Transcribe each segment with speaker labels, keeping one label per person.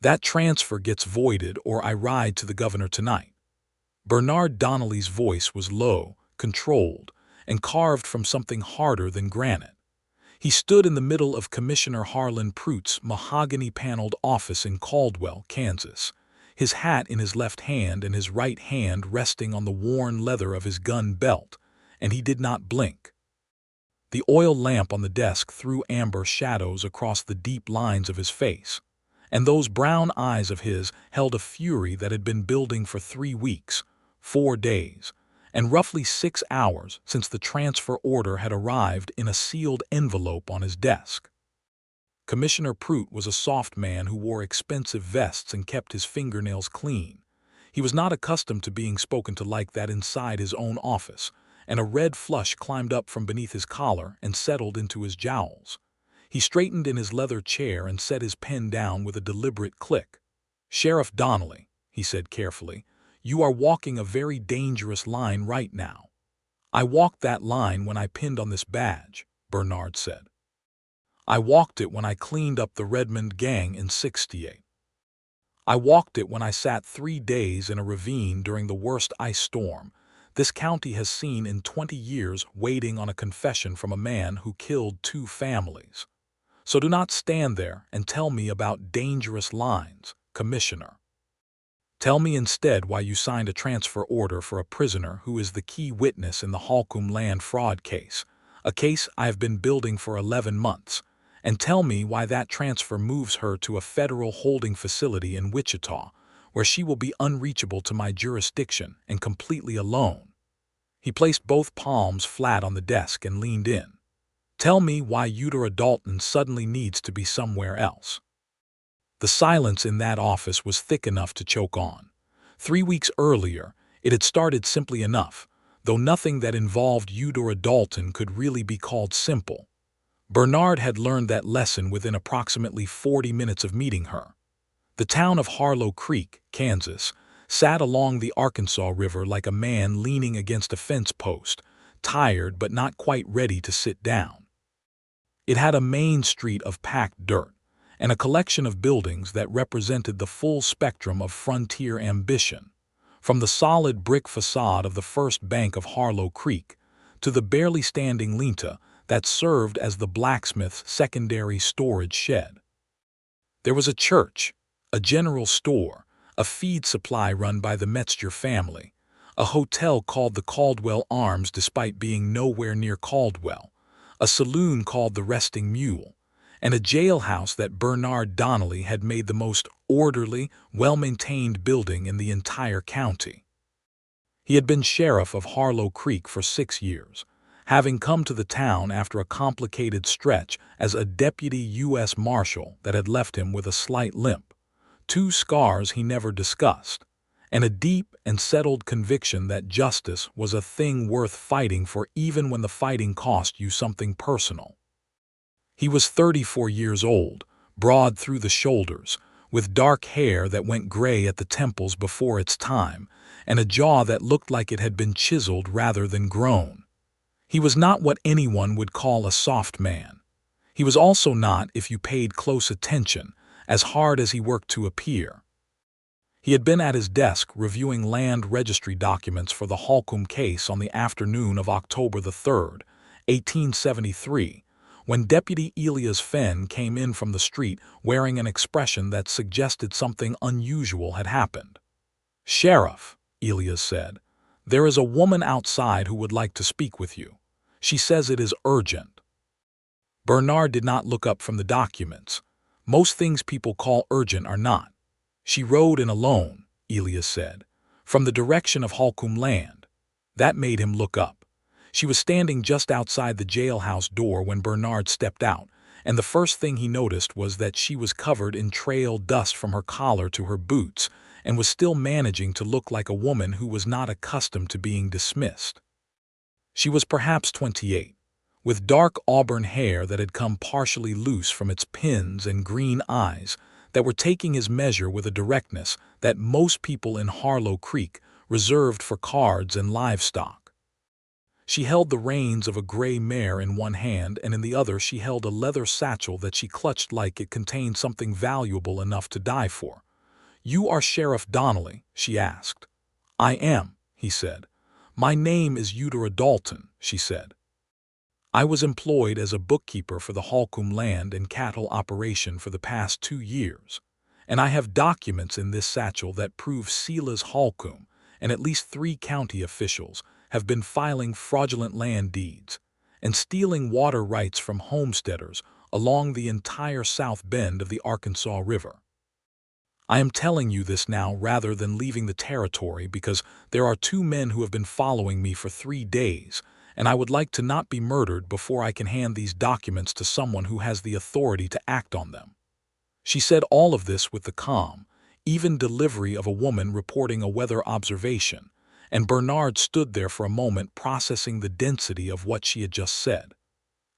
Speaker 1: That transfer gets voided or I ride to the governor tonight." Bernard Donnelly's voice was low, controlled, and carved from something harder than granite. He stood in the middle of Commissioner Harlan Pruitt's mahogany-paneled office in Caldwell, Kansas, his hat in his left hand and his right hand resting on the worn leather of his gun belt, and he did not blink. The oil lamp on the desk threw amber shadows across the deep lines of his face, and those brown eyes of his held a fury that had been building for 3 weeks, 4 days, and roughly 6 hours since the transfer order had arrived in a sealed envelope on his desk. Commissioner Pruitt was a soft man who wore expensive vests and kept his fingernails clean. He was not accustomed to being spoken to like that inside his own office, and a red flush climbed up from beneath his collar and settled into his jowls. He straightened in his leather chair and set his pen down with a deliberate click. "Sheriff Donnelly," he said carefully, "you are walking a very dangerous line right now." "I walked that line when I pinned on this badge," Bernard said. "I walked it when I cleaned up the Redmond gang in '68. I walked it when I sat 3 days in a ravine during the worst ice storm this county has seen in 20 years, waiting on a confession from a man who killed 2 families. So do not stand there and tell me about dangerous lines, Commissioner. Tell me instead why you signed a transfer order for a prisoner who is the key witness in the Holcomb land fraud case, a case I have been building for 11 months, and tell me why that transfer moves her to a federal holding facility in Wichita, where she will be unreachable to my jurisdiction and completely alone." He placed both palms flat on the desk and leaned in. "Tell me why Eudora Dalton suddenly needs to be somewhere else." The silence in that office was thick enough to choke on. 3 weeks earlier, it had started simply enough, though nothing that involved Eudora Dalton could really be called simple. Bernard had learned that lesson within approximately 40 minutes of meeting her. The town of Harlow Creek, Kansas, sat along the Arkansas River like a man leaning against a fence post, tired but not quite ready to sit down. It had a main street of packed dirt, and a collection of buildings that represented the full spectrum of frontier ambition, from the solid brick facade of the First Bank of Harlow Creek to the barely standing linta that served as the blacksmith's secondary storage shed. There was a church, a general store, a feed supply run by the Metzger family, a hotel called the Caldwell Arms despite being nowhere near Caldwell, a saloon called the Resting Mule, and a jailhouse that Bernard Donnelly had made the most orderly, well-maintained building in the entire county. He had been sheriff of Harlow Creek for 6 years, having come to the town after a complicated stretch as a deputy U.S. Marshal that had left him with a slight limp, 2 scars he never discussed, and a deep and settled conviction that justice was a thing worth fighting for even when the fighting cost you something personal. He was 34 years old, broad through the shoulders, with dark hair that went gray at the temples before its time, and a jaw that looked like it had been chiseled rather than grown. He was not what anyone would call a soft man. He was also not, if you paid close attention, as hard as he worked to appear. He had been at his desk reviewing land registry documents for the Holcomb case on the afternoon of October the 3rd, 1873, when Deputy Elias Fenn came in from the street wearing an expression that suggested something unusual had happened. "Sheriff," Elias said, "there is a woman outside who would like to speak with you. She says it is urgent." Bernard did not look up from the documents. Most things people call urgent are not. "She rode in alone," Elias said, "from the direction of Holcomb land." That made him look up. She was standing just outside the jailhouse door when Bernard stepped out, and the first thing he noticed was that she was covered in trail dust from her collar to her boots and was still managing to look like a woman who was not accustomed to being dismissed. She was perhaps 28, with dark auburn hair that had come partially loose from its pins and green eyes that were taking his measure with a directness that most people in Harlow Creek reserved for cards and livestock. She held the reins of a gray mare in one hand, and in the other she held a leather satchel that she clutched like it contained something valuable enough to die for. "You are Sheriff Donnelly?" she asked. "I am," he said. "My name is Eudora Dalton," she said. "I was employed as a bookkeeper for the Holcomb land and cattle operation for the past 2 years, and I have documents in this satchel that prove Silas Holcomb and at least 3 county officials have been filing fraudulent land deeds and stealing water rights from homesteaders along the entire south bend of the Arkansas River. I am telling you this now rather than leaving the territory because there are 2 men who have been following me for 3 days, and I would like to not be murdered before I can hand these documents to someone who has the authority to act on them." She said all of this with the calm, even delivery of a woman reporting a weather observation, and Bernard stood there for a moment processing the density of what she had just said.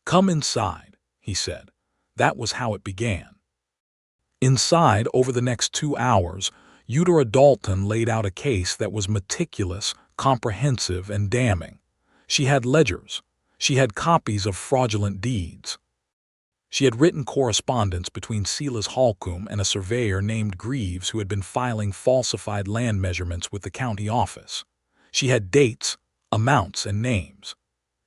Speaker 1: "Come inside," he said. That was how it began. Inside, over the next 2 hours, Eudora Dalton laid out a case that was meticulous, comprehensive, and damning. She had ledgers. She had copies of fraudulent deeds. She had written correspondence between Silas Holcomb and a surveyor named Greaves who had been filing falsified land measurements with the county office. She had dates, amounts, and names.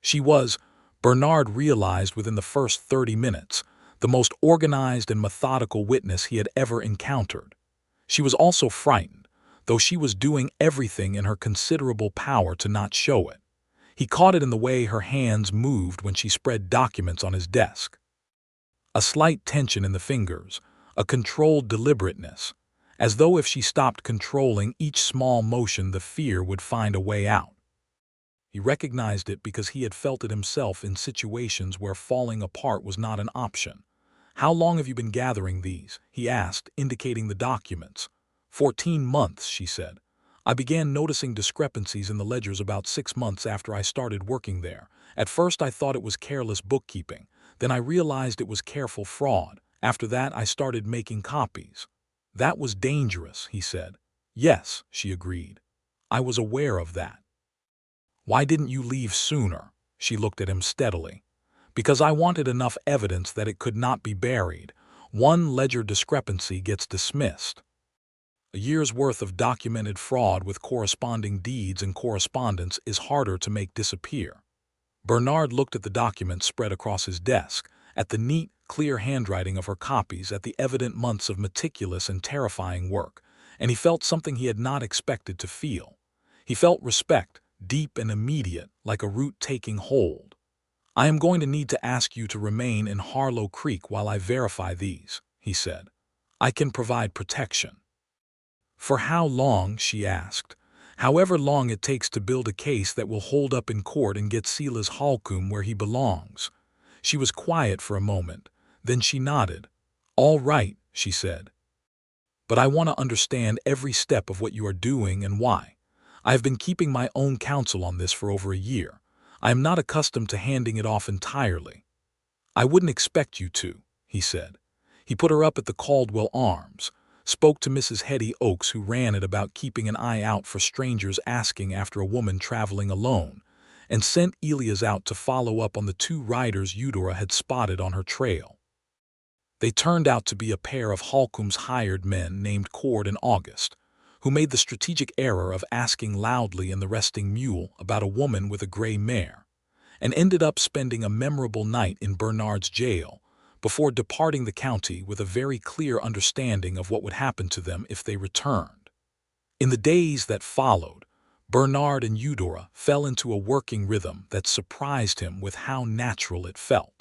Speaker 1: She was, Bernard realized within the first 30 minutes, the most organized and methodical witness he had ever encountered. She was also frightened, though she was doing everything in her considerable power to not show it. He caught it in the way her hands moved when she spread documents on his desk. A slight tension in the fingers, a controlled deliberateness, as though if she stopped controlling each small motion the fear would find a way out. He recognized it because he had felt it himself in situations where falling apart was not an option. "How long have you been gathering these?" he asked, indicating the documents. 14 months, she said. "I began noticing discrepancies in the ledgers about 6 months after I started working there. At first I thought it was careless bookkeeping. Then I realized it was careful fraud. After that I started making copies." "That was dangerous," he said. "Yes," she agreed. "I was aware of that." "Why didn't you leave sooner?" She looked at him steadily. "Because I wanted enough evidence that it could not be buried. One ledger discrepancy gets dismissed. A year's worth of documented fraud with corresponding deeds and correspondence is harder to make disappear." Bernard looked at the documents spread across his desk, at the neat, clear handwriting of her copies, at the evident months of meticulous and terrifying work, and he felt something he had not expected to feel. He felt respect, deep and immediate, like a root taking hold. "I am going to need to ask you to remain in Harlow Creek while I verify these," he said. "I can provide protection." "For how long?" she asked. "However long it takes to build a case that will hold up in court and get Silas Holcomb where he belongs." She was quiet for a moment. Then she nodded. "All right," she said. "But I want to understand every step of what you are doing and why. I have been keeping my own counsel on this for over a year. I am not accustomed to handing it off entirely." "I wouldn't expect you to," he said. He put her up at the Caldwell Arms, spoke to Mrs. Hetty Oakes, who ran it about keeping an eye out for strangers asking after a woman traveling alone, and sent Elias out to follow up on the 2 riders Eudora had spotted on her trail. They turned out to be a pair of Holcomb's hired men named Cord and August, who made the strategic error of asking loudly in the resting mule about a woman with a gray mare, and ended up spending a memorable night in Bernard's jail before departing the county with a very clear understanding of what would happen to them if they returned. In the days that followed, Bernard and Eudora fell into a working rhythm that surprised him with how natural it felt.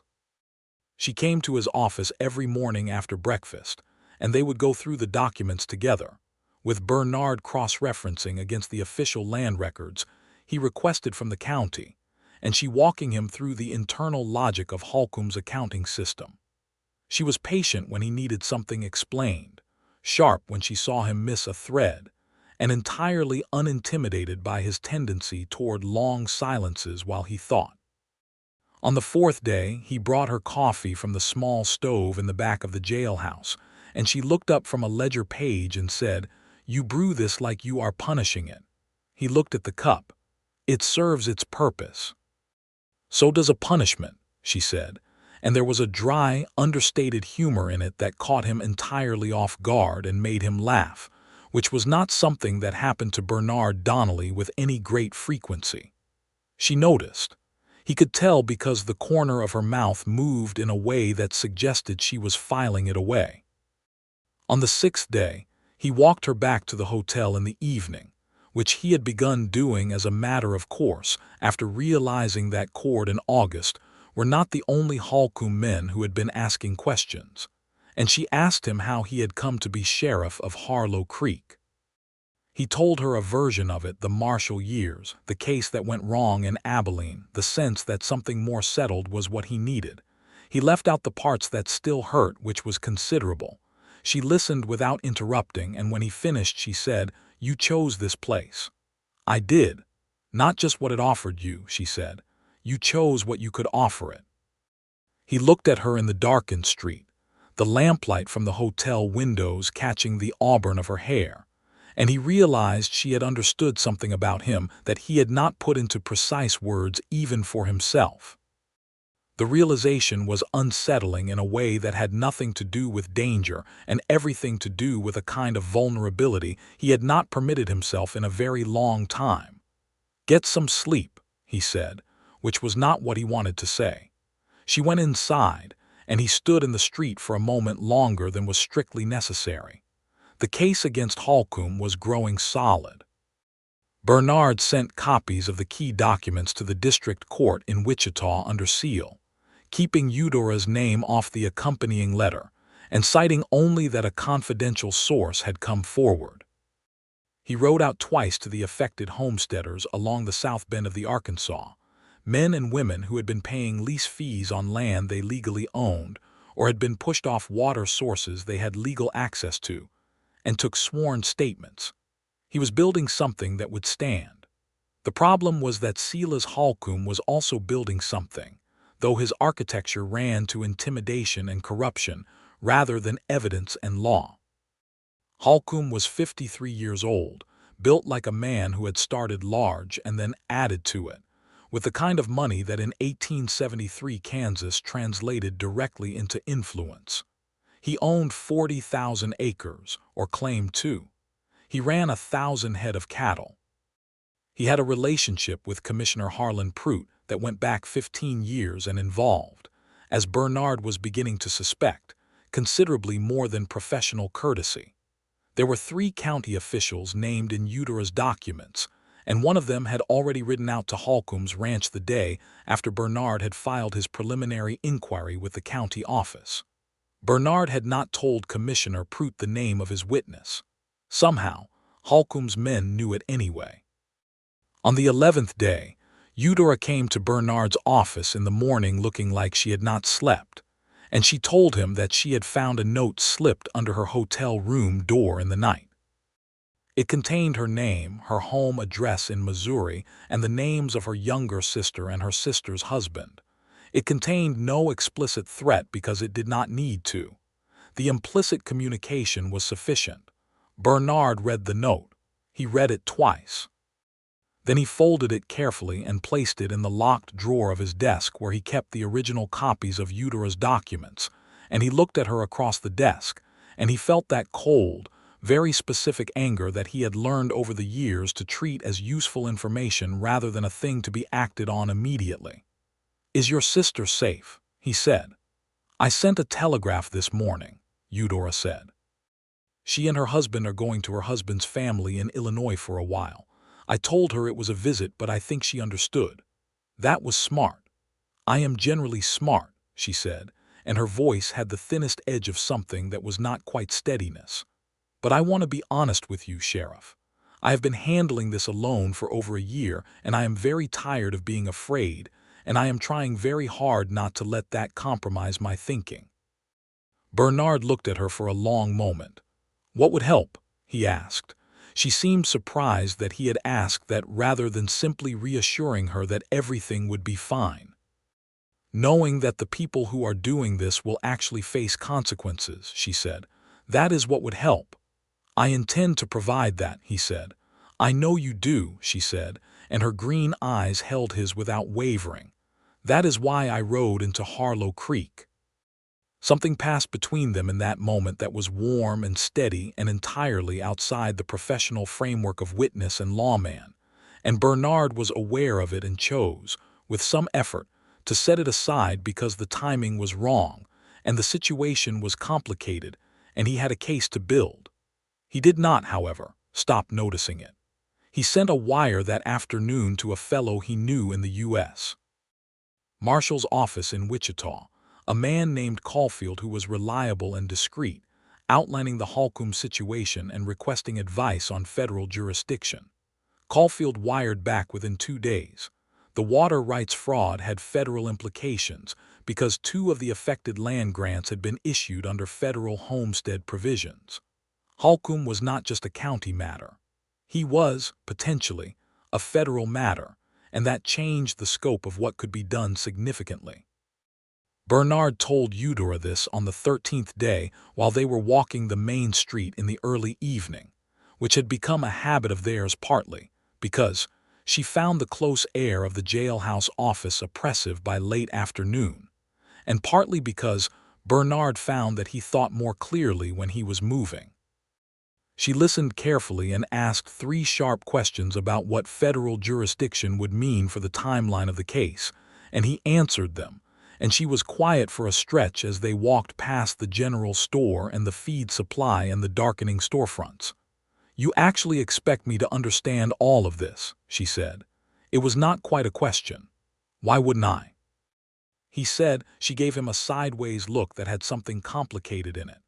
Speaker 1: She came to his office every morning after breakfast, and they would go through the documents together, with Bernard cross-referencing against the official land records he requested from the county, and she walking him through the internal logic of Holcomb's accounting system. She was patient when he needed something explained, sharp when she saw him miss a thread, and entirely unintimidated by his tendency toward long silences while he thought. On the 4th day, he brought her coffee from the small stove in the back of the jailhouse, and she looked up from a ledger page and said, "You brew this like you are punishing it." He looked at the cup. "It serves its purpose." So does a punishment, she said, and there was a dry, understated humor in it that caught him entirely off guard and made him laugh, which was not something that happened to Bernard Donnelly with any great frequency. She noticed. He could tell because the corner of her mouth moved in a way that suggested she was filing it away. On the sixth day, he walked her back to the hotel in the evening, which he had begun doing as a matter of course after realizing that Cord and August were not the only Holcomb men who had been asking questions, and she asked him how he had come to be sheriff of Harlow Creek. He told her a version of it, the Marshall years, the case that went wrong in Abilene, the sense that something more settled was what he needed. He left out the parts that still hurt, which was considerable. She listened without interrupting, and when he finished she said, "You chose this place." "I did. Not just what it offered you," she said. "You chose what you could offer it." He looked at her in the darkened street, the lamplight from the hotel windows catching the auburn of her hair, and he realized she had understood something about him that he had not put into precise words even for himself. The realization was unsettling in a way that had nothing to do with danger and everything to do with a kind of vulnerability he had not permitted himself in a very long time. "Get some sleep," he said, which was not what he wanted to say. She went inside, and he stood in the street for a moment longer than was strictly necessary. The case against Holcomb was growing solid. Bernard sent copies of the key documents to the district court in Wichita under seal, keeping Eudora's name off the accompanying letter and citing only that a confidential source had come forward. He wrote out twice to the affected homesteaders along the south bend of the Arkansas, men and women who had been paying lease fees on land they legally owned or had been pushed off water sources they had legal access to, and took sworn statements. He was building something that would stand. The problem was that Silas Holcomb was also building something, though his architecture ran to intimidation and corruption rather than evidence and law. Holcomb was 53 years old, built like a man who had started large and then added to it, with the kind of money that in 1873 Kansas translated directly into influence. He owned 40,000 acres, or claimed to. He ran 1,000 head of cattle. He had a relationship with Commissioner Harlan Pruitt that went back 15 years and involved, as Bernard was beginning to suspect, considerably more than professional courtesy. There were 3 county officials named in Eudora's documents, and one of them had already ridden out to Holcomb's ranch the day after Bernard had filed his preliminary inquiry with the county office. Bernard had not told Commissioner Pruitt the name of his witness. Somehow, Holcomb's men knew it anyway. On the 11th day, Eudora came to Bernard's office in the morning looking like she had not slept, and she told him that she had found a note slipped under her hotel room door in the night. It contained her name, her home address in Missouri, and the names of her younger sister and her sister's husband. It contained no explicit threat because it did not need to. The implicit communication was sufficient. Bernard read the note. He read it twice. Then he folded it carefully and placed it in the locked drawer of his desk where he kept the original copies of Eudora's documents, and he looked at her across the desk, and he felt that cold, very specific anger that he had learned over the years to treat as useful information rather than a thing to be acted on immediately. "Is your sister safe?" he said. "I sent a telegraph this morning," Eudora said. "She and her husband are going to her husband's family in Illinois for a while. I told her it was a visit, but I think she understood." "That was smart." "I am generally smart," she said, and her voice had the thinnest edge of something that was not quite steadiness. "But I want to be honest with you, Sheriff. I have been handling this alone for over a year, and I am very tired of being afraid, and I am trying very hard not to let that compromise my thinking." Bernard looked at her for a long moment. "What would help?" he asked. She seemed surprised that he had asked that rather than simply reassuring her that everything would be fine. "Knowing that the people who are doing this will actually face consequences," she said. "That is what would help." "I intend to provide that," he said. "I know you do," she said, and her green eyes held his without wavering. That is why I rode into Harlow Creek. Something passed between them in that moment that was warm and steady and entirely outside the professional framework of witness and lawman, and Bernard was aware of it and chose, with some effort, to set it aside because the timing was wrong and the situation was complicated and he had a case to build. He did not, however, stop noticing it. He sent a wire that afternoon to a fellow he knew in the U.S. Marshal's office in Wichita, a man named Caulfield who was reliable and discreet, outlining the Holcomb situation and requesting advice on federal jurisdiction. Caulfield wired back within 2 days. The water rights fraud had federal implications because 2 of the affected land grants had been issued under federal homestead provisions. Holcomb was not just a county matter. He was, potentially, a federal matter, and that changed the scope of what could be done significantly. Bernard told Eudora this on the 13th day while they were walking the main street in the early evening, which had become a habit of theirs partly because she found the close air of the jailhouse office oppressive by late afternoon, and partly because Bernard found that he thought more clearly when he was moving. She listened carefully and asked 3 sharp questions about what federal jurisdiction would mean for the timeline of the case, and he answered them, and she was quiet for a stretch as they walked past the general store and the feed supply and the darkening storefronts. "You actually expect me to understand all of this," she said. It was not quite a question. "Why wouldn't I?" He said. She gave him a sideways look that had something complicated in it.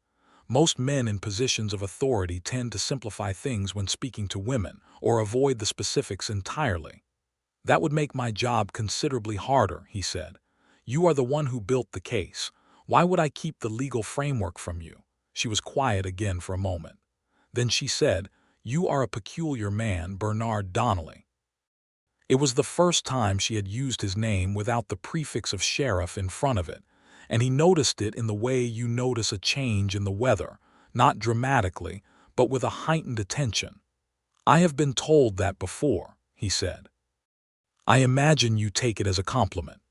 Speaker 1: Most men in positions of authority tend to simplify things when speaking to women, or avoid the specifics entirely. "That would make my job considerably harder," he said. "You are the one who built the case. Why would I keep the legal framework from you?" She was quiet again for a moment. Then she said, "You are a peculiar man, Bernard Donnelly." It was the first time she had used his name without the prefix of sheriff in front of it, and he noticed it in the way you notice a change in the weather, not dramatically, but with a heightened attention. "I have been told that before," he said. "I imagine you take it as a compliment."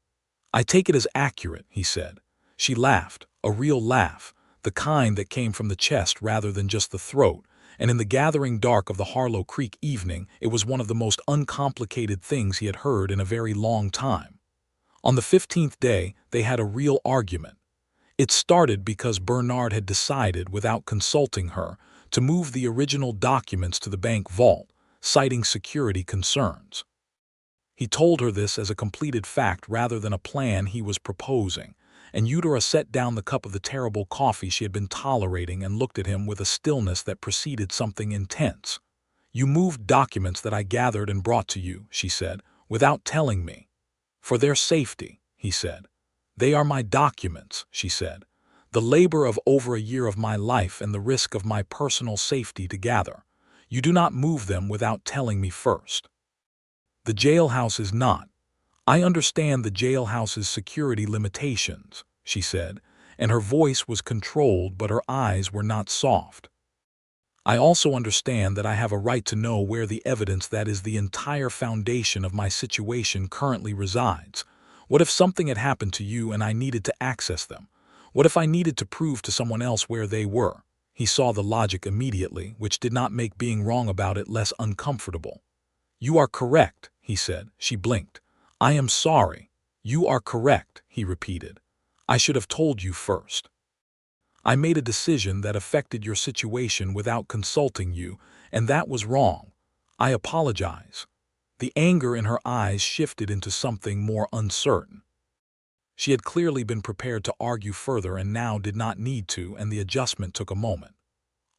Speaker 1: "I take it as accurate," he said. She laughed, a real laugh, the kind that came from the chest rather than just the throat, and in the gathering dark of the Harlow Creek evening it was one of the most uncomplicated things he had heard in a very long time. On the 15th day they had a real argument. It started because Bernard had decided, without consulting her, to move the original documents to the bank vault, citing security concerns. He told her this as a completed fact rather than a plan he was proposing, and Eudora set down the cup of the terrible coffee she had been tolerating and looked at him with a stillness that preceded something intense. "You moved documents that I gathered and brought to you," she said, "without telling me." "For their safety," he said. "They are my documents," she said. "The labor of over a year of my life and the risk of my personal safety to gather. You do not move them without telling me first." "The jailhouse is not. I understand the jailhouse's security limitations," she said, and her voice was controlled but her eyes were not soft. "I also understand that I have a right to know where the evidence that is the entire foundation of my situation currently resides. What if something had happened to you and I needed to access them? What if I needed to prove to someone else where they were?" He saw the logic immediately, which did not make being wrong about it less uncomfortable. "You are correct," he said. She blinked. "I am sorry." "You are correct," he repeated. "I should have told you first. I made a decision that affected your situation without consulting you, and that was wrong. I apologize." The anger in her eyes shifted into something more uncertain. She had clearly been prepared to argue further and now did not need to, and the adjustment took a moment.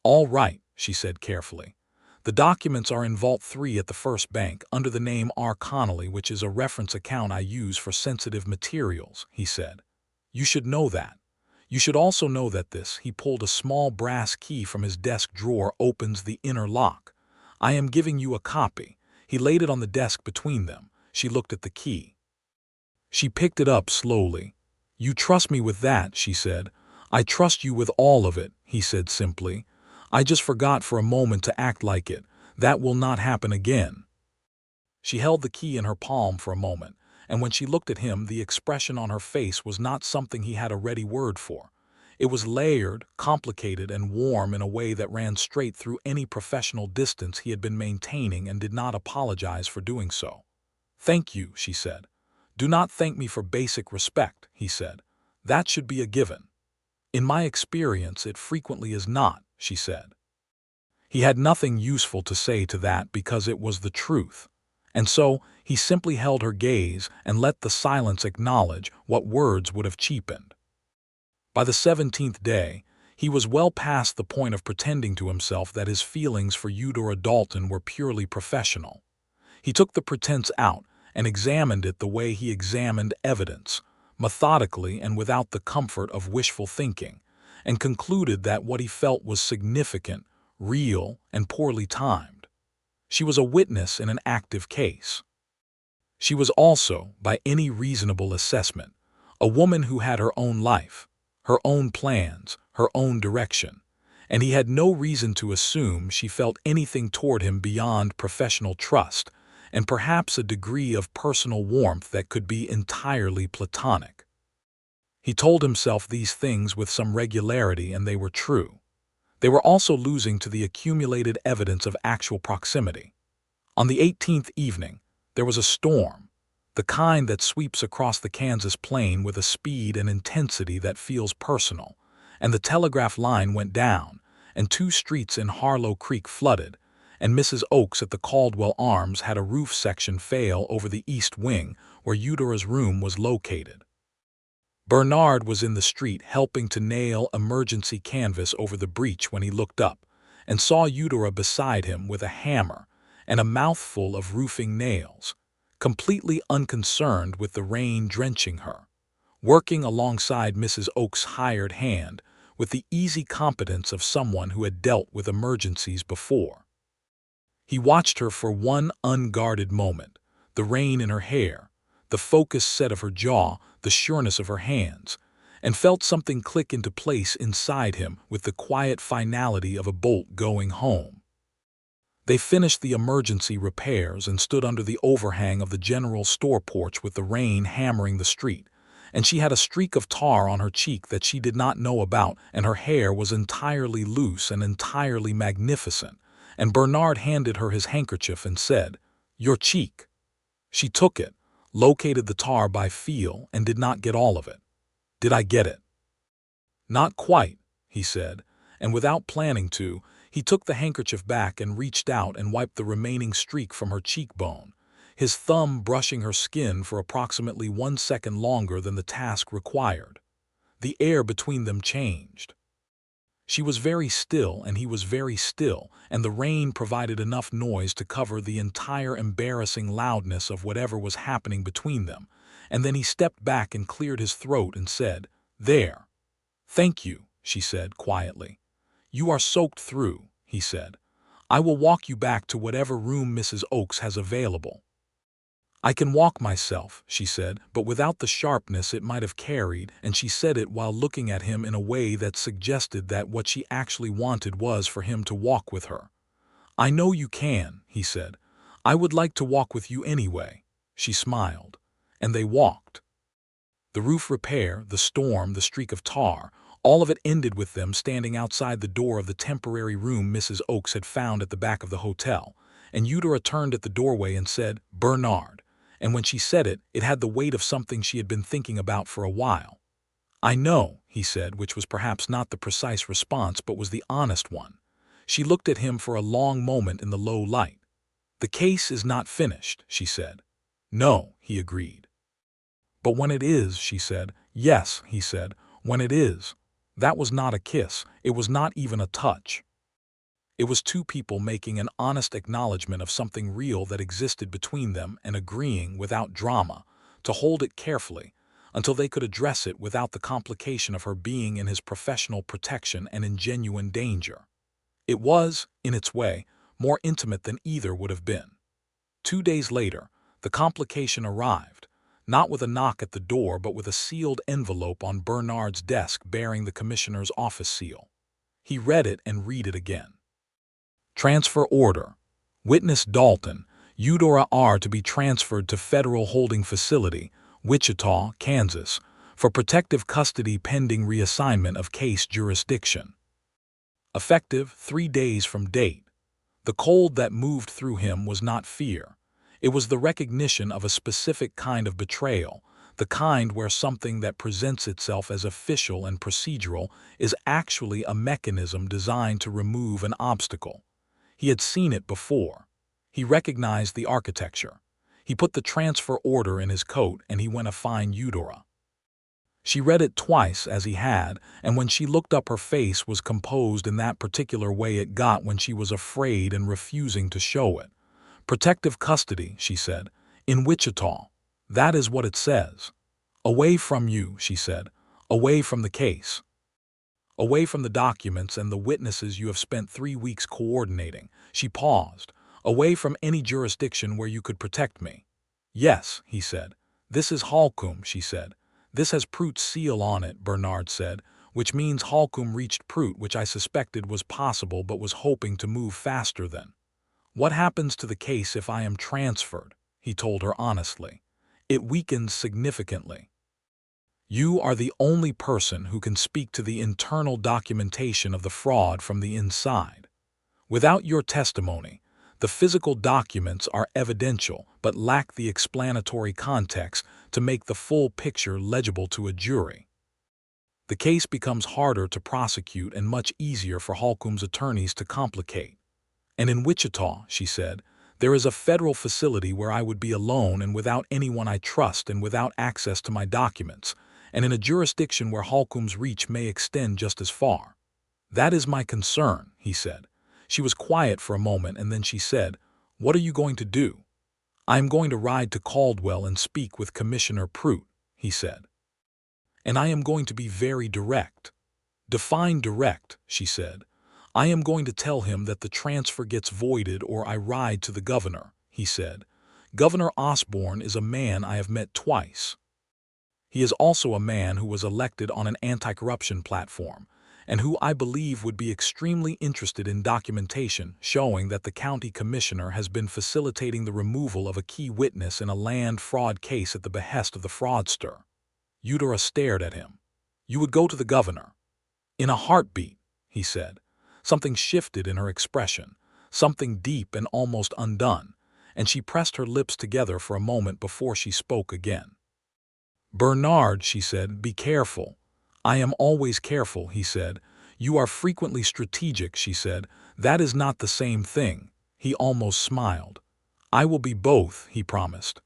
Speaker 1: "All right," she said carefully. "The documents are in Vault 3 at the First Bank under the name R. Connolly, which is a reference account I use for sensitive materials," he said. "You should know that. You should also know that this," he pulled a small brass key from his desk drawer, "opens the inner lock. I am giving you a copy." He laid it on the desk between them. She looked at the key. She picked it up slowly. "You trust me with that," she said. "I trust you with all of it," he said simply. "I just forgot for a moment to act like it. That will not happen again." She held the key in her palm for a moment, and when she looked at him, the expression on her face was not something he had a ready word for. It was layered, complicated, and warm in a way that ran straight through any professional distance he had been maintaining and did not apologize for doing so. "Thank you," she said. "Do not thank me for basic respect," he said. "That should be a given." "In my experience, it frequently is not," she said. He had nothing useful to say to that because it was the truth. And so he simply held her gaze and let the silence acknowledge what words would have cheapened. By the 17th day, he was well past the point of pretending to himself that his feelings for Eudora Dalton were purely professional. He took the pretense out and examined it the way he examined evidence, methodically and without the comfort of wishful thinking, and concluded that what he felt was significant, real, and poorly timed. She was a witness in an active case. She was also, by any reasonable assessment, a woman who had her own life, her own plans, her own direction, and he had no reason to assume she felt anything toward him beyond professional trust and perhaps a degree of personal warmth that could be entirely platonic. He told himself these things with some regularity, and they were true. They were also losing to the accumulated evidence of actual proximity. On the 18th evening, there was a storm, the kind that sweeps across the Kansas plain with a speed and intensity that feels personal, and the telegraph line went down, and 2 streets in Harlow Creek flooded, and Mrs. Oakes at the Caldwell Arms had a roof section fail over the east wing where Eudora's room was located. Bernard was in the street helping to nail emergency canvas over the breach when he looked up and saw Eudora beside him with a hammer and a mouthful of roofing nails, completely unconcerned with the rain drenching her, working alongside Mrs. Oakes' hired hand with the easy competence of someone who had dealt with emergencies before. He watched her for one unguarded moment, the rain in her hair, the focused set of her jaw, the sureness of her hands, and felt something click into place inside him with the quiet finality of a bolt going home. They finished the emergency repairs and stood under the overhang of the general store porch with the rain hammering the street, and she had a streak of tar on her cheek that she did not know about, and her hair was entirely loose and entirely magnificent, and Bernard handed her his handkerchief and said, "Your cheek." She took it, located the tar by feel, and did not get all of it. "Did I get it?" "Not quite," he said, and without planning to, he took the handkerchief back and reached out and wiped the remaining streak from her cheekbone, his thumb brushing her skin for approximately 1 second longer than the task required. The air between them changed. She was very still and he was very still, and the rain provided enough noise to cover the entire embarrassing loudness of whatever was happening between them, and then he stepped back and cleared his throat and said, "There." "Thank you," she said quietly. "You are soaked through," he said. "I will walk you back to whatever room Mrs. Oakes has available." "I can walk myself," she said, but without the sharpness it might have carried, and she said it while looking at him in a way that suggested that what she actually wanted was for him to walk with her. "I know you can," he said. "I would like to walk with you anyway." She smiled, and they walked. The roof repair, the storm, the streak of tar, all of it ended with them standing outside the door of the temporary room Mrs. Oakes had found at the back of the hotel, and Eudora turned at the doorway and said, "Bernard," and when she said it, it had the weight of something she had been thinking about for a while. "I know," he said, which was perhaps not the precise response but was the honest one. She looked at him for a long moment in the low light. "The case is not finished," she said. "No," he agreed. "But when it is," she said. "Yes," he said, "when it is." That was not a kiss. It was not even a touch. It was 2 people making an honest acknowledgement of something real that existed between them and agreeing, without drama, to hold it carefully until they could address it without the complication of her being in his professional protection and in genuine danger. It was, in its way, more intimate than either would have been. 2 days later, the complication arrived, not with a knock at the door but with a sealed envelope on Bernard's desk bearing the commissioner's office seal. He read it and read it again. "Transfer order. Witness Dalton, Eudora are to be transferred to Federal Holding Facility, Wichita, Kansas, for protective custody pending reassignment of case jurisdiction. Effective 3 days from date. The cold that moved through him was not fear. It was the recognition of a specific kind of betrayal, the kind where something that presents itself as official and procedural is actually a mechanism designed to remove an obstacle. He had seen it before. He recognized the architecture. He put the transfer order in his coat and he went to find Eudora. She read it twice as he had, and when she looked up her face was composed in that particular way it got when she was afraid and refusing to show it. Protective custody, she said, in Wichita. That is what it says. Away from you, she said, away from the case. Away from the documents and the witnesses you have spent 3 weeks coordinating. She paused. Away from any jurisdiction where you could protect me. Yes, he said. This is Holcomb, she said. This has Pruitt's seal on it, Bernard said, which means Holcomb reached Pruitt, which I suspected was possible but was hoping to move faster than. What happens to the case if I am transferred? He told her honestly. It weakens significantly. You are the only person who can speak to the internal documentation of the fraud from the inside. Without your testimony, the physical documents are evidential but lack the explanatory context to make the full picture legible to a jury. The case becomes harder to prosecute and much easier for Holcomb's attorneys to complicate. And in Wichita, she said, there is a federal facility where I would be alone and without anyone I trust and without access to my documents, and in a jurisdiction where Holcomb's reach may extend just as far. That is my concern, he said. She was quiet for a moment and then she said, What are you going to do? I am going to ride to Caldwell and speak with Commissioner Pruitt, he said. And I am going to be very direct. Define direct, she said. I am going to tell him that the transfer gets voided or I ride to the governor, he said. Governor Osborne is a man I have met twice. He is also a man who was elected on an anti-corruption platform, and who I believe would be extremely interested in documentation showing that the county commissioner has been facilitating the removal of a key witness in a land fraud case at the behest of the fraudster. Eudora stared at him. You would go to the governor. In a heartbeat, he said. Something shifted in her expression, something deep and almost undone, and she pressed her lips together for a moment before she spoke again. Bernard, she said, be careful. I am always careful, he said. You are frequently strategic, she said. That is not the same thing. He almost smiled. I will be both, he promised.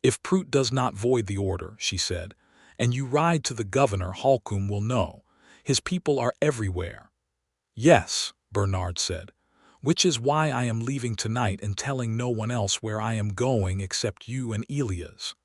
Speaker 1: If Pruitt does not void the order, she said, and you ride to the governor, Holcomb will know. His people are everywhere. Yes, Bernard said, which is why I am leaving tonight and telling no one else where I am going except you and Elias.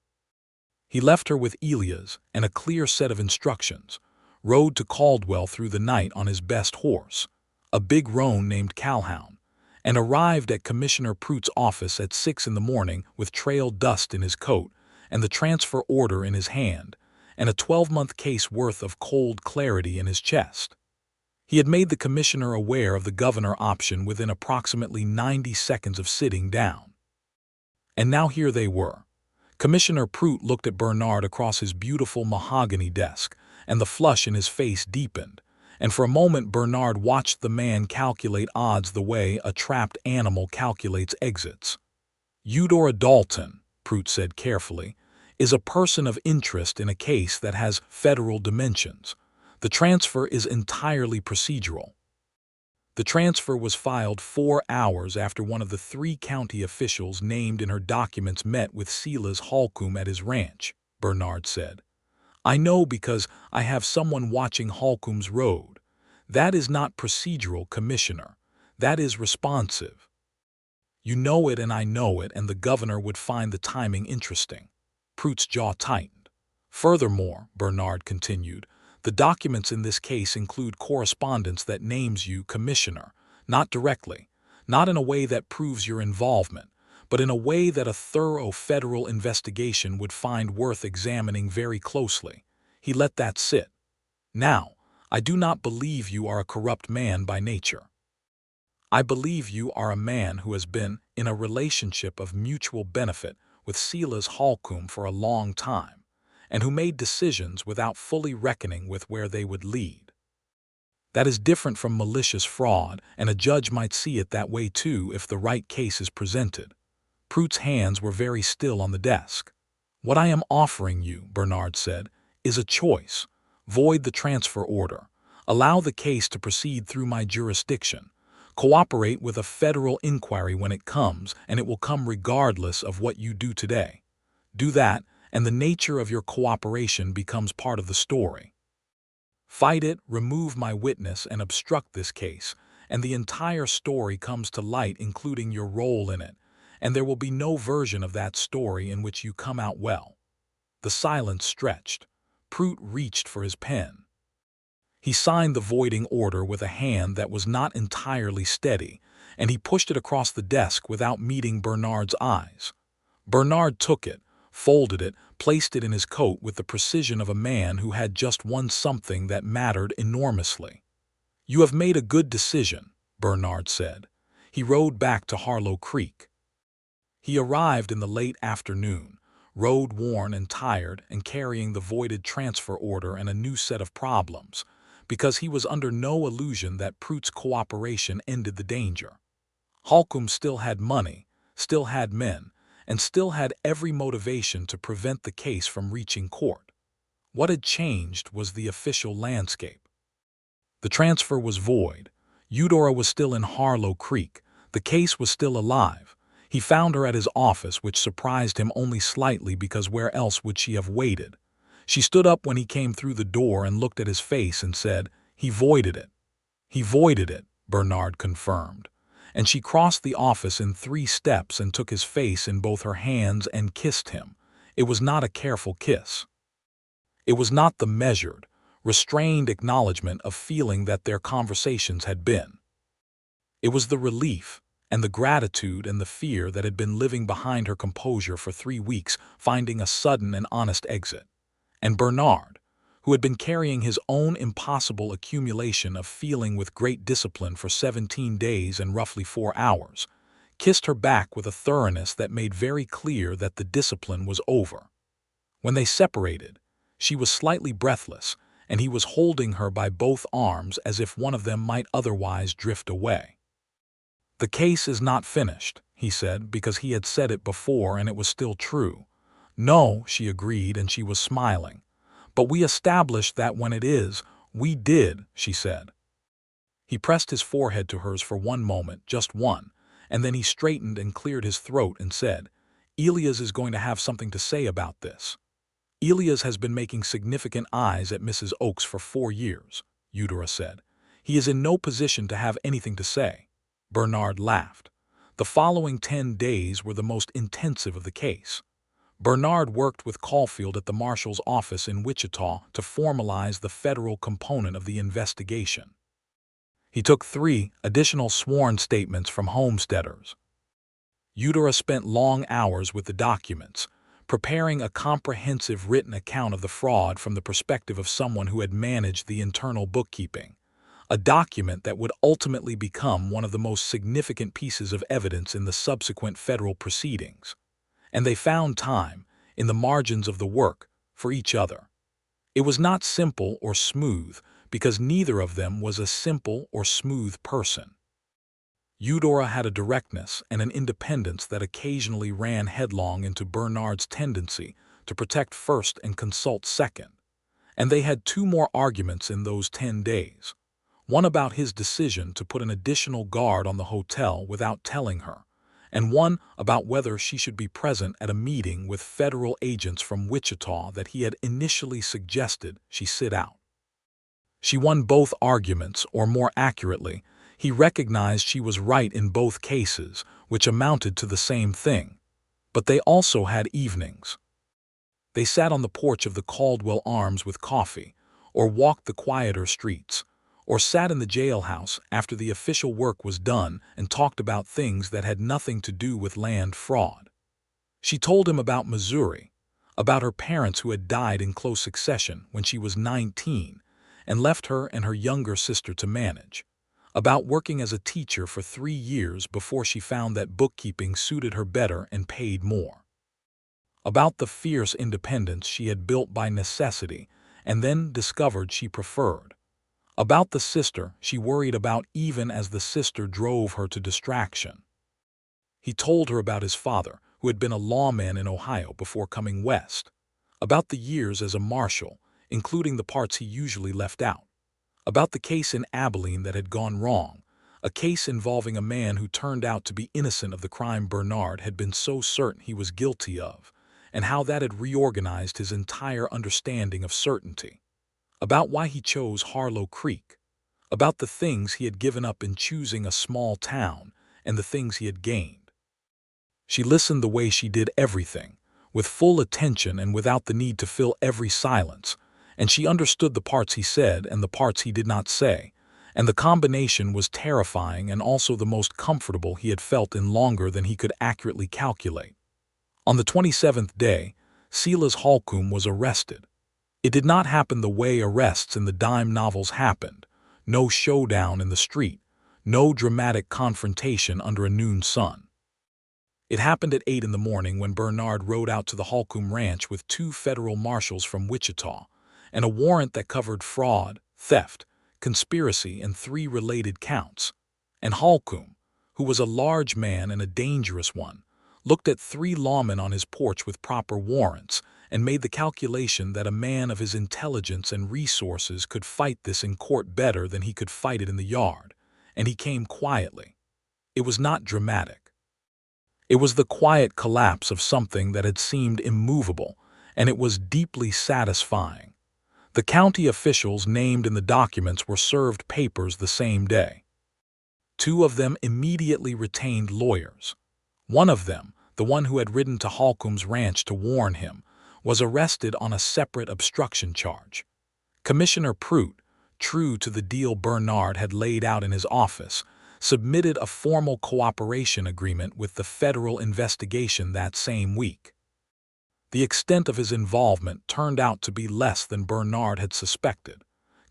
Speaker 1: He left her with Elias and a clear set of instructions, rode to Caldwell through the night on his best horse, a big roan named Calhoun, and arrived at Commissioner Pruitt's office at 6 in the morning with trail dust in his coat and the transfer order in his hand and a 12-month case worth of cold clarity in his chest. He had made the commissioner aware of the governor option within approximately 90 seconds of sitting down. And now here they were. Commissioner Pruitt looked at Bernard across his beautiful mahogany desk, and the flush in his face deepened, and for a moment Bernard watched the man calculate odds the way a trapped animal calculates exits. Eudora Dalton, Pruitt said carefully, is a person of interest in a case that has federal dimensions. The transfer is entirely procedural. The transfer was filed 4 hours after one of the 3 county officials named in her documents met with Silas Holcomb at his ranch, Bernard said. I know because I have someone watching Holcomb's road. That is not procedural, Commissioner. That is responsive. You know it and I know it, and the governor would find the timing interesting. Pruitt's jaw tightened. Furthermore, Bernard continued, the documents in this case include correspondence that names you Commissioner, not directly, not in a way that proves your involvement, but in a way that a thorough federal investigation would find worth examining very closely. He let that sit. Now, I do not believe you are a corrupt man by nature. I believe you are a man who has been in a relationship of mutual benefit with Silas Holcomb for a long time, and who made decisions without fully reckoning with where they would lead. That is different from malicious fraud, and a judge might see it that way too if the right case is presented. Pruitt's hands were very still on the desk. What I am offering you, Bernard said, is a choice. Void the transfer order. Allow the case to proceed through my jurisdiction. Cooperate with a federal inquiry when it comes, and it will come regardless of what you do today. Do that, and the nature of your cooperation becomes part of the story. Fight it, remove my witness, and obstruct this case, and the entire story comes to light, including your role in it, and there will be no version of that story in which you come out well. The silence stretched. Pruitt reached for his pen. He signed the voiding order with a hand that was not entirely steady, and he pushed it across the desk without meeting Bernard's eyes. Bernard took it, folded it, placed it in his coat with the precision of a man who had just won something that mattered enormously. You have made a good decision, Bernard said. He rode back to Harlow Creek. He arrived in the late afternoon, road-worn and tired, and carrying the voided transfer order and a new set of problems, because he was under no illusion that Pruitt's cooperation ended the danger. Holcomb still had money, still had men, and still had every motivation to prevent the case from reaching court. What had changed was the official landscape. The transfer was void. Eudora was still in Harlow Creek. The case was still alive. He found her at his office, which surprised him only slightly because where else would she have waited? She stood up when he came through the door and looked at his face and said, "He voided it." "He voided it," Bernard confirmed. And she crossed the office in 3 steps and took his face in both her hands and kissed him. It was not a careful kiss. It was not the measured, restrained acknowledgement of feeling that their conversations had been. It was the relief and the gratitude and the fear that had been living behind her composure for 3 weeks, finding a sudden and honest exit. And Bernard, who had been carrying his own impossible accumulation of feeling with great discipline for 17 days and roughly 4 hours, kissed her back with a thoroughness that made very clear that the discipline was over. When they separated, she was slightly breathless, and he was holding her by both arms as if one of them might otherwise drift away. "The case is not finished," he said, because he had said it before and it was still true. "No," she agreed, and she was smiling. "But we established that when it is." "We did," she said. He pressed his forehead to hers for one moment, just one, and then he straightened and cleared his throat and said, "Elias is going to have something to say about this." "Elias has been making significant eyes at Mrs. Oakes for 4 years, Eudora said. "He is in no position to have anything to say." Bernard laughed. The following 10 days were the most intensive of the case. Bernard worked with Caulfield at the marshal's office in Wichita to formalize the federal component of the investigation. He took 3 additional sworn statements from homesteaders. Eudora spent long hours with the documents, preparing a comprehensive written account of the fraud from the perspective of someone who had managed the internal bookkeeping, a document that would ultimately become one of the most significant pieces of evidence in the subsequent federal proceedings. And they found time, in the margins of the work, for each other. It was not simple or smooth, because neither of them was a simple or smooth person. Eudora had a directness and an independence that occasionally ran headlong into Bernard's tendency to protect first and consult second. And they had 2 more arguments in those 10 days. One about his decision to put an additional guard on the hotel without telling her, and one about whether she should be present at a meeting with federal agents from Wichita that he had initially suggested she sit out. She won both arguments, or more accurately, he recognized she was right in both cases, which amounted to the same thing. But they also had evenings. They sat on the porch of the Caldwell Arms with coffee, or walked the quieter streets, or sat in the jailhouse after the official work was done and talked about things that had nothing to do with land fraud. She told him about Missouri, about her parents who had died in close succession when she was 19 and left her and her younger sister to manage, about working as a teacher for 3 years before she found that bookkeeping suited her better and paid more, about the fierce independence she had built by necessity and then discovered she preferred, about the sister she worried about even as the sister drove her to distraction. He told her about his father, who had been a lawman in Ohio before coming west, about the years as a marshal, including the parts he usually left out, about the case in Abilene that had gone wrong, a case involving a man who turned out to be innocent of the crime Bernard had been so certain he was guilty of, and how that had reorganized his entire understanding of certainty, about why he chose Harlow Creek, about the things he had given up in choosing a small town and the things he had gained. She listened the way she did everything, with full attention and without the need to fill every silence, and she understood the parts he said and the parts he did not say, and the combination was terrifying and also the most comfortable he had felt in longer than he could accurately calculate. On the 27th day, Silas Holcomb was arrested. It did not happen the way arrests in the dime novels happened. No showdown in the street, no dramatic confrontation under a noon sun. It happened at 8 in the morning when Bernard rode out to the Holcomb Ranch with 2 federal marshals from Wichita and a warrant that covered fraud, theft, conspiracy, and 3 related counts. And Holcomb, who was a large man and a dangerous one, looked at 3 lawmen on his porch with proper warrants and made the calculation that a man of his intelligence and resources could fight this in court better than he could fight it in the yard, and he came quietly. It was not dramatic. It was the quiet collapse of something that had seemed immovable, and it was deeply satisfying. The county officials named in the documents were served papers the same day. 2 of them immediately retained lawyers. One of them, the one who had ridden to Holcomb's ranch to warn him, was arrested on a separate obstruction charge. Commissioner Prout, true to the deal Bernard had laid out in his office, submitted a formal cooperation agreement with the federal investigation that same week. The extent of his involvement turned out to be less than Bernard had suspected,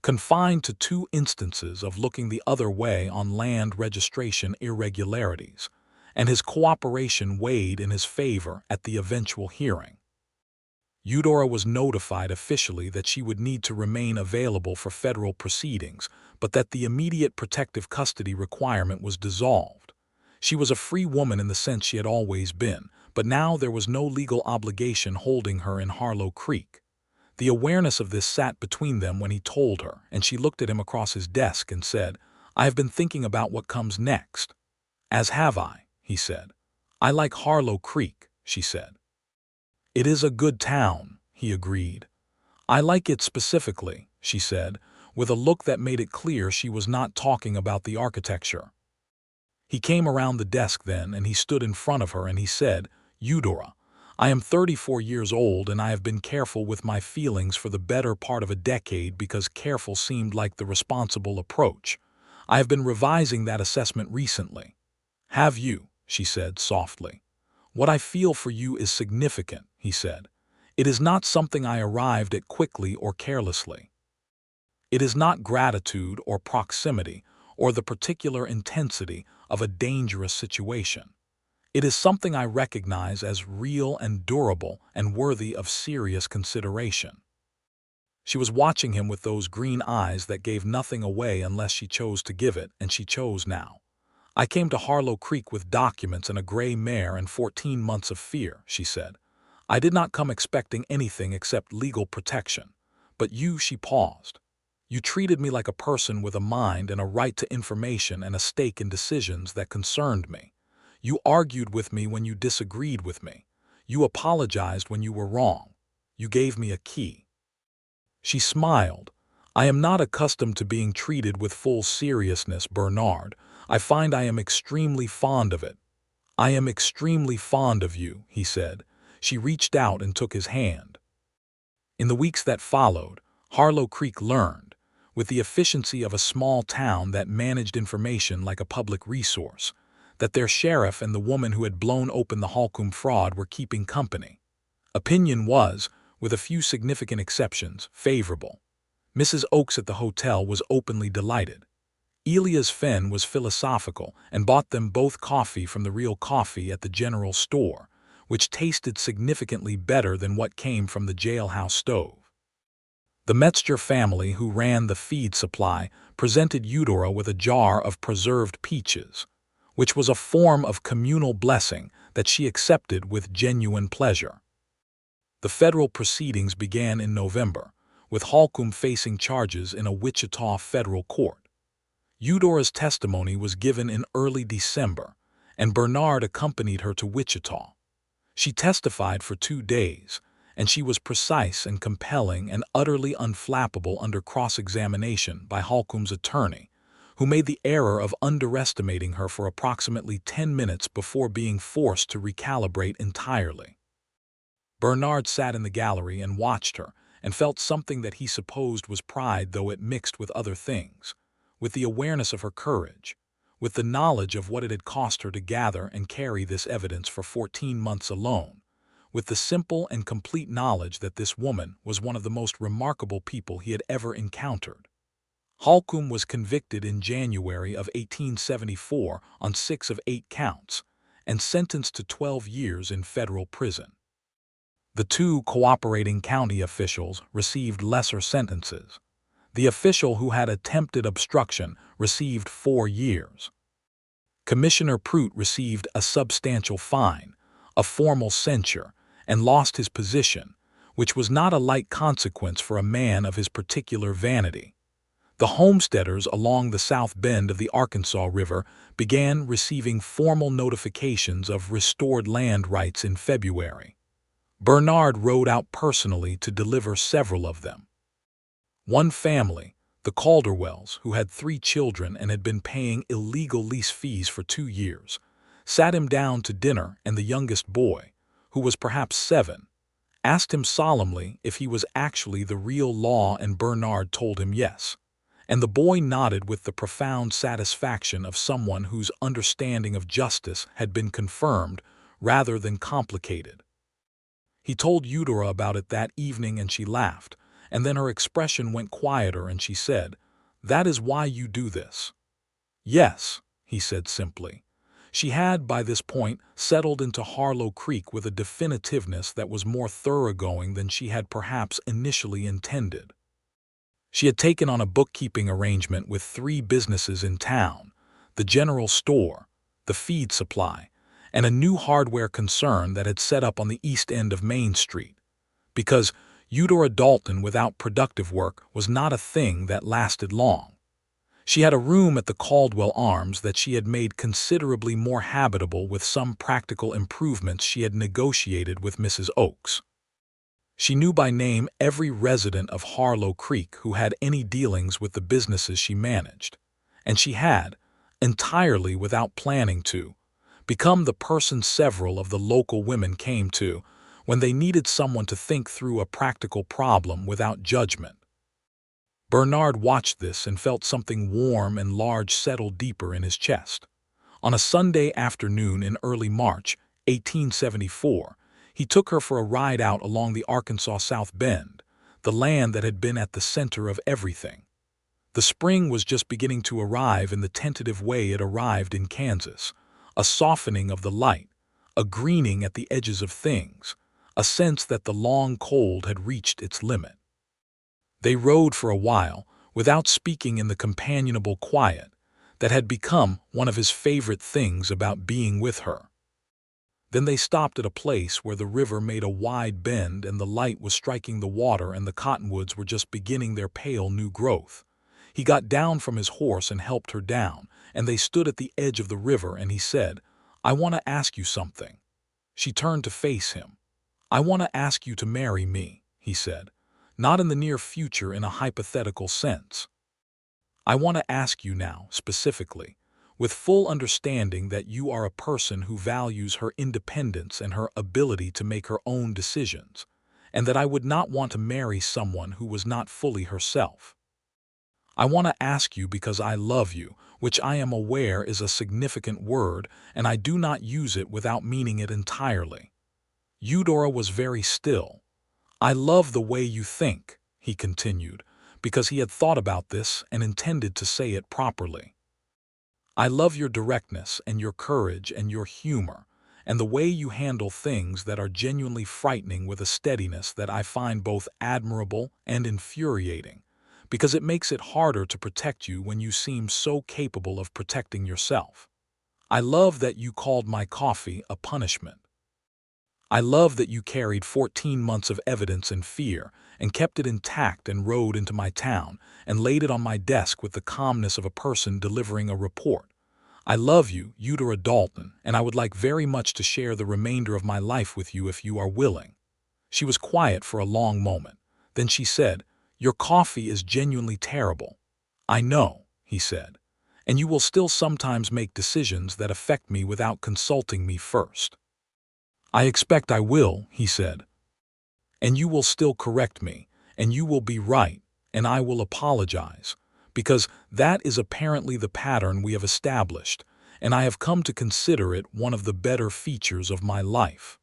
Speaker 1: confined to 2 instances of looking the other way on land registration irregularities, and his cooperation weighed in his favor at the eventual hearing. Eudora was notified officially that she would need to remain available for federal proceedings, but that the immediate protective custody requirement was dissolved. She was a free woman in the sense she had always been, but now there was no legal obligation holding her in Harlow Creek. The awareness of this sat between them when he told her, and she looked at him across his desk and said, "I have been thinking about what comes next." "As have I," he said. "I like Harlow Creek," she said. "It is a good town," he agreed. "I like it specifically," she said, with a look that made it clear she was not talking about the architecture. He came around the desk then, and he stood in front of her, and he said, "Eudora, I am 34 years old, and I have been careful with my feelings for the better part of a decade because careful seemed like the responsible approach. I have been revising that assessment recently." "Have you?" she said softly. "What I feel for you is significant," he said. "It is not something I arrived at quickly or carelessly. It is not gratitude or proximity or the particular intensity of a dangerous situation. It is something I recognize as real and durable and worthy of serious consideration." She was watching him with those green eyes that gave nothing away unless she chose to give it, and she chose now. "I came to Harlow Creek with documents and a gray mare and 14 months of fear," she said. "I did not come expecting anything except legal protection. But you," she paused. "You treated me like a person with a mind and a right to information and a stake in decisions that concerned me. You argued with me when you disagreed with me. You apologized when you were wrong. You gave me a key." She smiled. "I am not accustomed to being treated with full seriousness, Bernard. I find I am extremely fond of it." "I am extremely fond of you," he said. She reached out and took his hand. In the weeks that followed, Harlow Creek learned, with the efficiency of a small town that managed information like a public resource, that their sheriff and the woman who had blown open the Holcomb fraud were keeping company. Opinion was, with a few significant exceptions, favorable. Mrs. Oakes at the hotel was openly delighted. Elias Fenn was philosophical and bought them both coffee from the real coffee at the general store, which tasted significantly better than what came from the jailhouse stove. The Metzger family, who ran the feed supply, presented Eudora with a jar of preserved peaches, which was a form of communal blessing that she accepted with genuine pleasure. The federal proceedings began in November, with Holcomb facing charges in a Wichita federal court. Eudora's testimony was given in early December, and Bernard accompanied her to Wichita. She testified for 2 days, and she was precise and compelling and utterly unflappable under cross-examination by Holcomb's attorney, who made the error of underestimating her for approximately 10 minutes before being forced to recalibrate entirely. Bernard sat in the gallery and watched her, and felt something that he supposed was pride, though it mixed with other things, with the awareness of her courage, with the knowledge of what it had cost her to gather and carry this evidence for 14 months alone, with the simple and complete knowledge that this woman was one of the most remarkable people he had ever encountered. Holcomb was convicted in January of 1874 on 6 of 8 counts and sentenced to 12 years in federal prison. The 2 cooperating county officials received lesser sentences. The official who had attempted obstruction received 4 years. Commissioner Prout received a substantial fine, a formal censure, and lost his position, which was not a light consequence for a man of his particular vanity. The homesteaders along the south bend of the Arkansas River began receiving formal notifications of restored land rights in February. Bernard rode out personally to deliver several of them. One family, the Calderwells, who had 3 children and had been paying illegal lease fees for 2 years, sat him down to dinner, and the youngest boy, who was perhaps 7, asked him solemnly if he was actually the real Law, and Bernard told him yes, and the boy nodded with the profound satisfaction of someone whose understanding of justice had been confirmed rather than complicated. He told Eudora about it that evening, and she laughed, and then her expression went quieter and she said, "That is why you do this." "Yes," he said simply. She had, by this point, settled into Harlow Creek with a definitiveness that was more thoroughgoing than she had perhaps initially intended. She had taken on a bookkeeping arrangement with 3 businesses in town: the general store, the feed supply, and a new hardware concern that had set up on the east end of Main Street, because Eudora Dalton without productive work was not a thing that lasted long. She had a room at the Caldwell Arms that she had made considerably more habitable with some practical improvements she had negotiated with Mrs. Oakes. She knew by name every resident of Harlow Creek who had any dealings with the businesses she managed, and she had, entirely without planning to, become the person several of the local women came to when they needed someone to think through a practical problem without judgment. Bernard watched this and felt something warm and large settle deeper in his chest. On a Sunday afternoon in early March, 1874, he took her for a ride out along the Arkansas South Bend, the land that had been at the center of everything. The spring was just beginning to arrive in the tentative way it arrived in Kansas, a softening of the light, a greening at the edges of things, a sense that the long cold had reached its limit. They rode for a while, without speaking, in the companionable quiet that had become one of his favorite things about being with her. Then they stopped at a place where the river made a wide bend and the light was striking the water and the cottonwoods were just beginning their pale new growth. He got down from his horse and helped her down, and they stood at the edge of the river, and he said, "I want to ask you something." She turned to face him. "I want to ask you to marry me," he said, "not in the near future in a hypothetical sense. I want to ask you now, specifically, with full understanding that you are a person who values her independence and her ability to make her own decisions, and that I would not want to marry someone who was not fully herself. I want to ask you because I love you, which I am aware is a significant word, and I do not use it without meaning it entirely." Eudora was very still. "I love the way you think," he continued, because he had thought about this and intended to say it properly. "I love your directness and your courage and your humor, and the way you handle things that are genuinely frightening with a steadiness that I find both admirable and infuriating, because it makes it harder to protect you when you seem so capable of protecting yourself. I love that you called my coffee a punishment. I love that you carried 14 months of evidence and fear and kept it intact and rode into my town and laid it on my desk with the calmness of a person delivering a report. I love you, Eudora Dalton, and I would like very much to share the remainder of my life with you if you are willing." She was quiet for a long moment. Then she said, "Your coffee is genuinely terrible." "I know," he said, "and you will still sometimes make decisions that affect me without consulting me first." "I expect I will," he said. "And you will still correct me, and you will be right, and I will apologize, because that is apparently the pattern we have established, and I have come to consider it one of the better features of my life."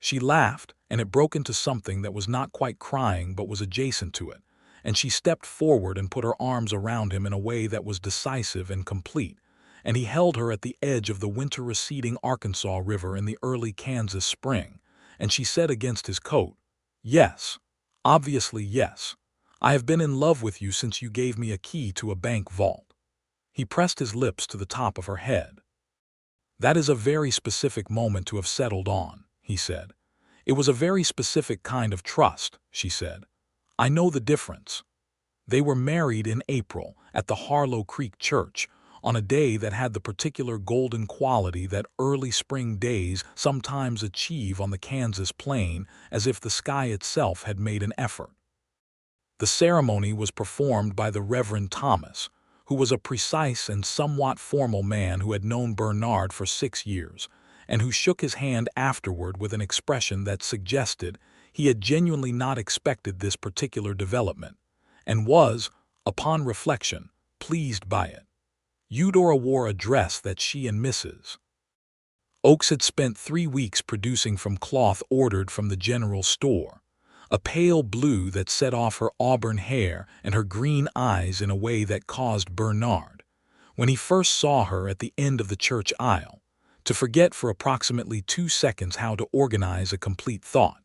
Speaker 1: She laughed, and it broke into something that was not quite crying but was adjacent to it, and she stepped forward and put her arms around him in a way that was decisive and complete, and he held her at the edge of the winter-receding Arkansas River in the early Kansas spring, and she said against his coat, "Yes, obviously yes. I have been in love with you since you gave me a key to a bank vault." He pressed his lips to the top of her head. "That is a very specific moment to have settled on," he said. "It was a very specific kind of trust," she said. "I know the difference." They were married in April at the Harlow Creek Church, on a day that had the particular golden quality that early spring days sometimes achieve on the Kansas plain, as if the sky itself had made an effort. The ceremony was performed by the Reverend Thomas, who was a precise and somewhat formal man who had known Bernard for 6 years, and who shook his hand afterward with an expression that suggested he had genuinely not expected this particular development, and was, upon reflection, pleased by it. Eudora wore a dress that she and Mrs. Oakes had spent 3 weeks producing from cloth ordered from the general store, a pale blue that set off her auburn hair and her green eyes in a way that caused Bernard, when he first saw her at the end of the church aisle, to forget for approximately 2 seconds how to organize a complete thought.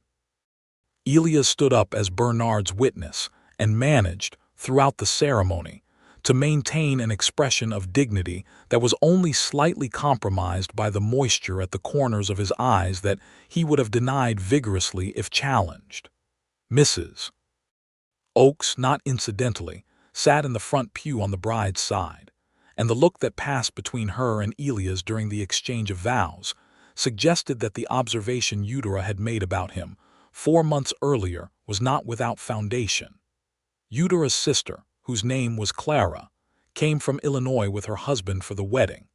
Speaker 1: Elia stood up as Bernard's witness and managed, throughout the ceremony, to maintain an expression of dignity that was only slightly compromised by the moisture at the corners of his eyes that he would have denied vigorously if challenged. Mrs. Oakes, not incidentally, sat in the front pew on the bride's side, and the look that passed between her and Elias during the exchange of vows suggested that the observation Eudora had made about him 4 months earlier was not without foundation. Eudora's sister, whose name was Clara, came from Illinois with her husband for the wedding,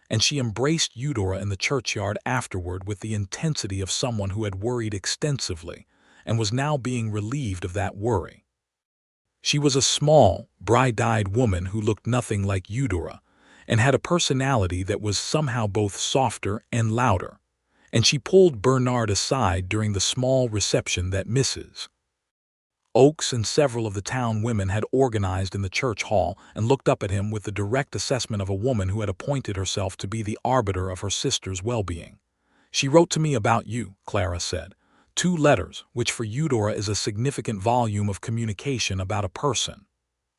Speaker 1: and she embraced Eudora in the churchyard afterward with the intensity of someone who had worried extensively and was now being relieved of that worry. She was a small, bright-eyed woman who looked nothing like Eudora and had a personality that was somehow both softer and louder, and she pulled Bernard aside during the small reception that Mrs. Oakes and several of the town women had organized in the church hall and looked up at him with the direct assessment of a woman who had appointed herself to be the arbiter of her sister's well-being. "She wrote to me about you," Clara said. 2 letters, which for Eudora is a significant volume of communication about a person.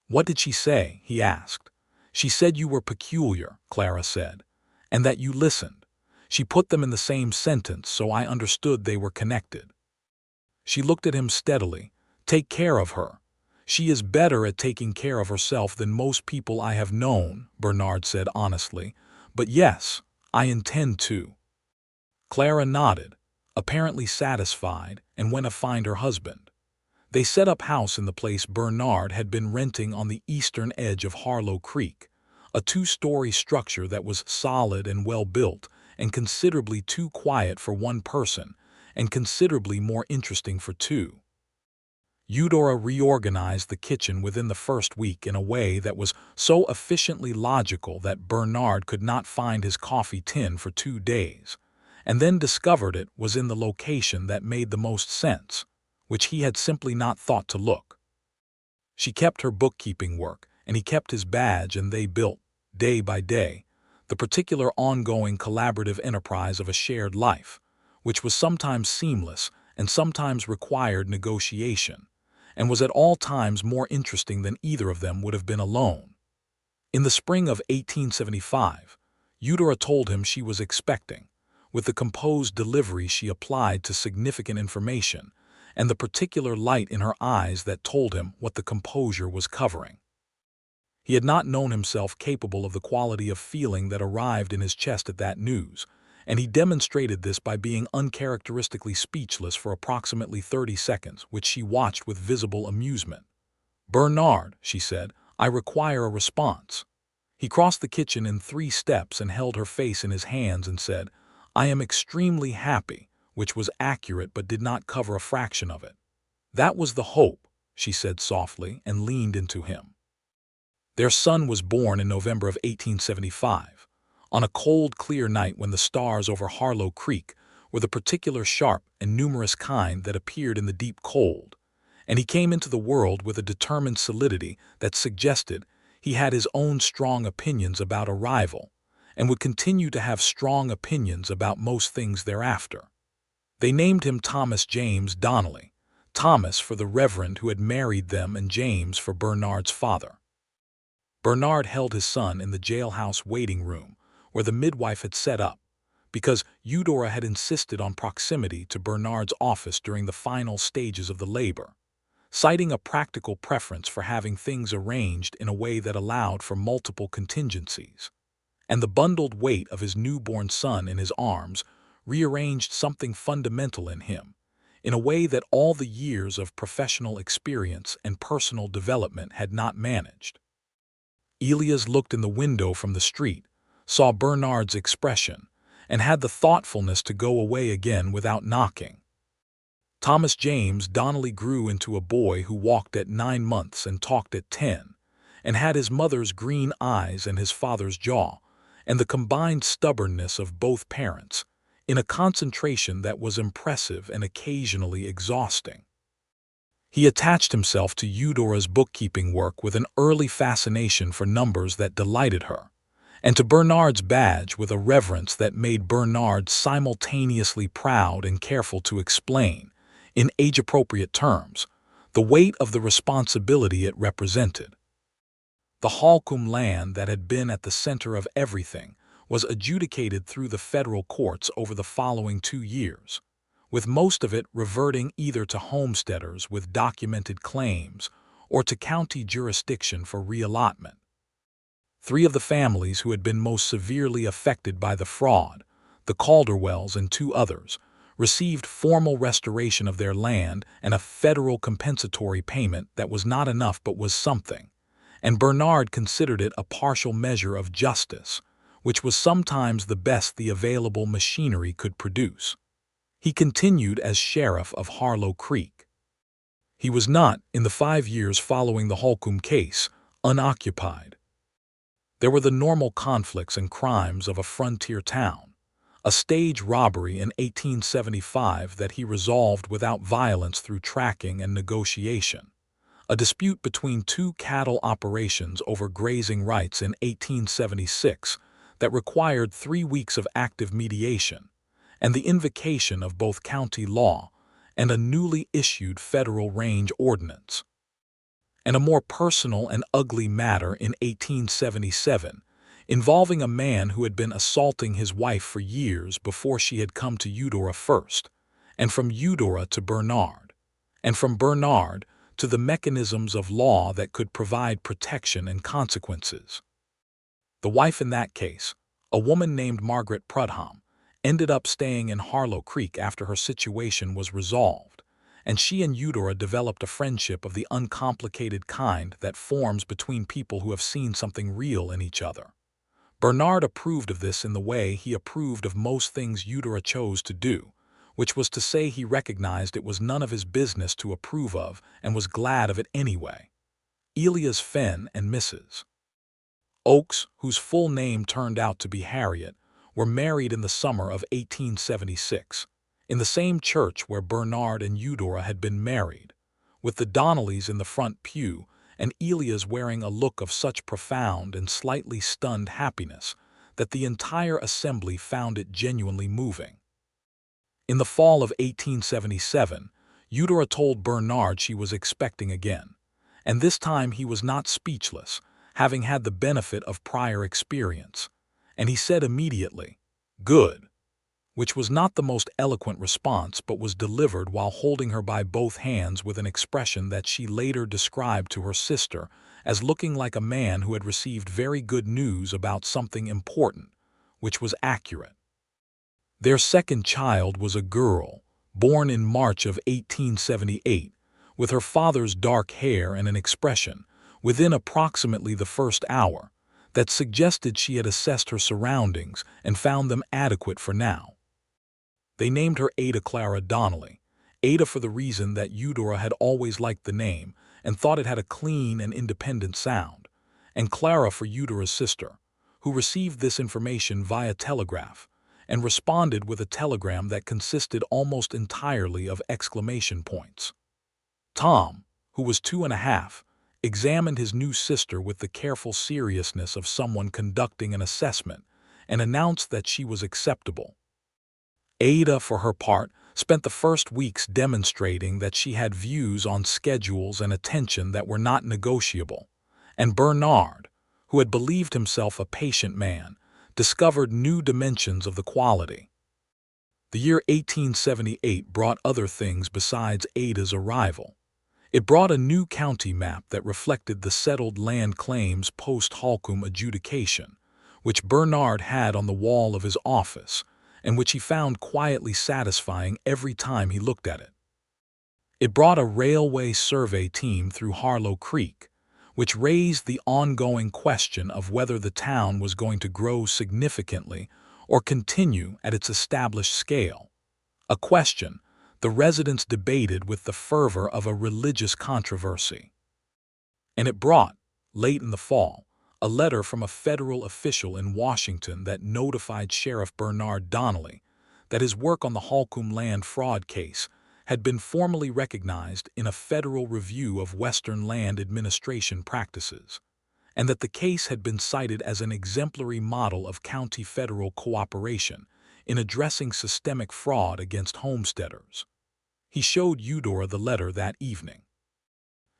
Speaker 1: "What did she say?" he asked. "She said you were peculiar," Clara said, "and that you listened. She put them in the same sentence, so I understood they were connected." She looked at him steadily. "Take care of her. She is better at taking care of herself than most people I have known," Bernard said honestly. "But yes, I intend to." Clara nodded, apparently satisfied, and went to find her husband. They set up house in the place Bernard had been renting on the eastern edge of Harlow Creek, a 2-story structure that was solid and well-built and considerably too quiet for one person and considerably more interesting for 2. Eudora reorganized the kitchen within the first week in a way that was so efficiently logical that Bernard could not find his coffee tin for 2 days, and then discovered it was in the location that made the most sense, which he had simply not thought to look. She kept her bookkeeping work, and he kept his badge, and they built, day by day, the particular ongoing collaborative enterprise of a shared life, which was sometimes seamless and sometimes required negotiation, and was at all times more interesting than either of them would have been alone. In the spring of 1875, Eudora told him she was expecting, with the composed delivery she applied to significant information, and the particular light in her eyes that told him what the composure was covering. He had not known himself capable of the quality of feeling that arrived in his chest at that news, and he demonstrated this by being uncharacteristically speechless for approximately 30 seconds, which she watched with visible amusement. "Bernard," she said, "I require a response." He crossed the kitchen in 3 steps and held her face in his hands and said, "I am extremely happy," which was accurate but did not cover a fraction of it. "That was the hope," she said softly, and leaned into him. Their son was born in November of 1875, on a cold, clear night when the stars over Harlow Creek were the particular sharp and numerous kind that appeared in the deep cold, and he came into the world with a determined solidity that suggested he had his own strong opinions about arrival, and would continue to have strong opinions about most things thereafter. They named him Thomas James Donnelly, Thomas for the Reverend who had married them and James for Bernard's father. Bernard held his son in the jailhouse waiting room, where the midwife had set up, because Eudora had insisted on proximity to Bernard's office during the final stages of the labor, citing a practical preference for having things arranged in a way that allowed for multiple contingencies. And the bundled weight of his newborn son in his arms rearranged something fundamental in him, in a way that all the years of professional experience and personal development had not managed. Elias looked in the window from the street, saw Bernard's expression, and had the thoughtfulness to go away again without knocking. Thomas James Donnelly grew into a boy who walked at 9 months and talked at 10, and had his mother's green eyes and his father's jaw, and the combined stubbornness of both parents, in a concentration that was impressive and occasionally exhausting. He attached himself to Eudora's bookkeeping work with an early fascination for numbers that delighted her, and to Bernard's badge with a reverence that made Bernard simultaneously proud and careful to explain, in age-appropriate terms, the weight of the responsibility it represented. The Holcomb land that had been at the center of everything was adjudicated through the federal courts over the following 2 years, with most of it reverting either to homesteaders with documented claims or to county jurisdiction for reallotment. 3 of the families who had been most severely affected by the fraud, the Calderwells and 2 others, received formal restoration of their land and a federal compensatory payment that was not enough but was something, and Bernard considered it a partial measure of justice, which was sometimes the best the available machinery could produce. He continued as sheriff of Harlow Creek. He was not, in the 5 years following the Holcomb case, unoccupied. There were the normal conflicts and crimes of a frontier town, a stage robbery in 1875 that he resolved without violence through tracking and negotiation, a dispute between 2 cattle operations over grazing rights in 1876 that required 3 weeks of active mediation, and the invocation of both county law and a newly issued federal range ordinance. And a more personal and ugly matter in 1877, involving a man who had been assaulting his wife for years before she had come to Eudora first, and from Eudora to Bernard, and from Bernard to the mechanisms of law that could provide protection and consequences. The wife in that case, a woman named Margaret Prudhomme, ended up staying in Harlow Creek after her situation was resolved, and she and Eudora developed a friendship of the uncomplicated kind that forms between people who have seen something real in each other. Bernard approved of this in the way he approved of most things Eudora chose to do, which was to say he recognized it was none of his business to approve of and was glad of it anyway. Elias Fenn and Mrs. Oakes, whose full name turned out to be Harriet, were married in the summer of 1876, in the same church where Bernard and Eudora had been married, with the Donnellys in the front pew and Elia's wearing a look of such profound and slightly stunned happiness that the entire assembly found it genuinely moving. In the fall of 1877, Eudora told Bernard she was expecting again, and this time he was not speechless, having had the benefit of prior experience, and he said immediately, "Good," which was not the most eloquent response but was delivered while holding her by both hands with an expression that she later described to her sister as looking like a man who had received very good news about something important, which was accurate. Their second child was a girl, born in March of 1878, with her father's dark hair and an expression, within approximately the first hour, that suggested she had assessed her surroundings and found them adequate for now. They named her Ada Clara Donnelly, Ada for the reason that Eudora had always liked the name and thought it had a clean and independent sound, and Clara for Eudora's sister, who received this information via telegraph and responded with a telegram that consisted almost entirely of exclamation points. Tom, who was 2.5, examined his new sister with the careful seriousness of someone conducting an assessment and announced that she was acceptable. Ada, for her part, spent the first weeks demonstrating that she had views on schedules and attention that were not negotiable, and Bernard, who had believed himself a patient man, discovered new dimensions of the quality. The year 1878 brought other things besides Ada's arrival. It brought a new county map that reflected the settled land claims post-Holcomb adjudication, which Bernard had on the wall of his office, and which he found quietly satisfying every time he looked at it. It brought a railway survey team through Harlow Creek, which raised the ongoing question of whether the town was going to grow significantly or continue at its established scale, a question the residents debated with the fervor of a religious controversy. And it brought, late in the fall, a letter from a federal official in Washington that notified Sheriff Bernard Donnelly that his work on the Holcomb land fraud case had been formally recognized in a federal review of Western land administration practices, and that the case had been cited as an exemplary model of county-federal cooperation in addressing systemic fraud against homesteaders. He showed Eudora the letter that evening.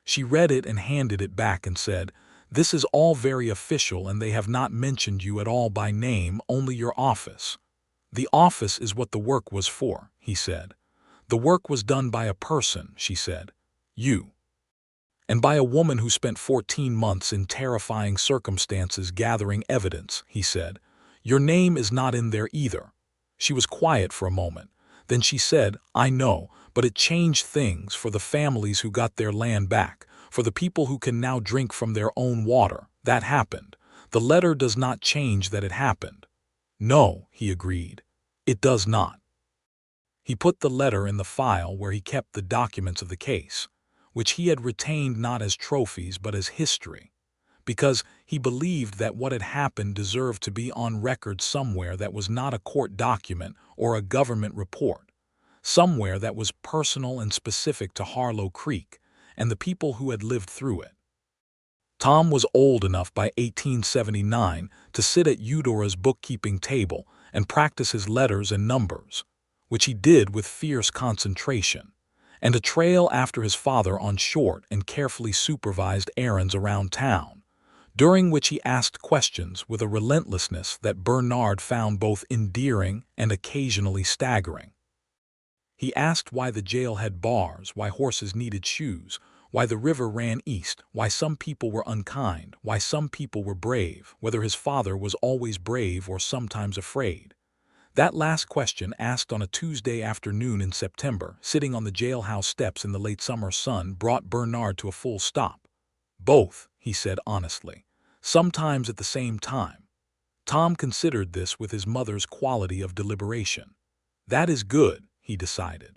Speaker 1: She read it and handed it back and said, "This is all very official and they have not mentioned you at all by name, only your office." "The office is what the work was for," he said. "The work was done by a person," she said, "you. And by a woman who spent 14 months in terrifying circumstances gathering evidence," he said. "Your name is not in there either." She was quiet for a moment. Then she said, "I know, but it changed things for the families who got their land back, for the people who can now drink from their own water. That happened. The letter does not change that it happened." "No," he agreed. "It does not." He put the letter in the file where he kept the documents of the case, which he had retained not as trophies but as history, because he believed that what had happened deserved to be on record somewhere that was not a court document or a government report, somewhere that was personal and specific to Harlow Creek and the people who had lived through it. Tom was old enough by 1879 to sit at Eudora's bookkeeping table and practice his letters and numbers, which he did with fierce concentration, and to trail after his father on short and carefully supervised errands around town, during which he asked questions with a relentlessness that Bernard found both endearing and occasionally staggering. He asked why the jail had bars, why horses needed shoes, why the river ran east, why some people were unkind, why some people were brave, whether his father was always brave or sometimes afraid. That last question, asked on a Tuesday afternoon in September, sitting on the jailhouse steps in the late summer sun, brought Bernard to a full stop. "Both," he said honestly, "sometimes at the same time." Tom considered this with his mother's quality of deliberation. "That is good," he decided.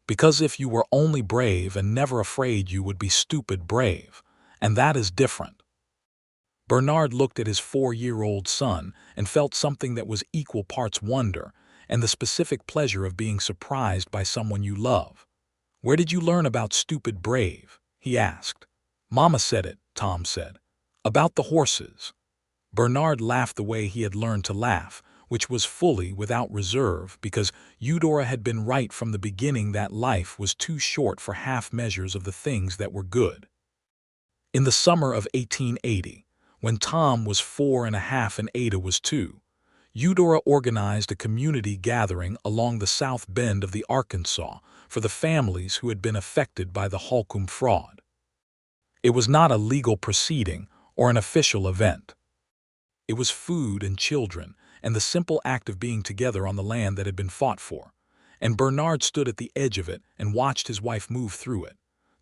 Speaker 1: "Because if you were only brave and never afraid, you would be stupid brave, and that is different." Bernard looked at his 4-year-old son and felt something that was equal parts wonder and the specific pleasure of being surprised by someone you love. "Where did you learn about stupid brave?" he asked. "Mama said it," Tom said. "About the horses." Bernard laughed the way he had learned to laugh, which was fully without reserve, because Eudora had been right from the beginning that life was too short for half measures of the things that were good. In the summer of 1880, when Tom was 4.5 and Ada was 2, Eudora organized a community gathering along the south bend of the Arkansas for the families who had been affected by the Holcomb fraud. It was not a legal proceeding or an official event. It was food and children and the simple act of being together on the land that had been fought for, and Bernard stood at the edge of it and watched his wife move through it,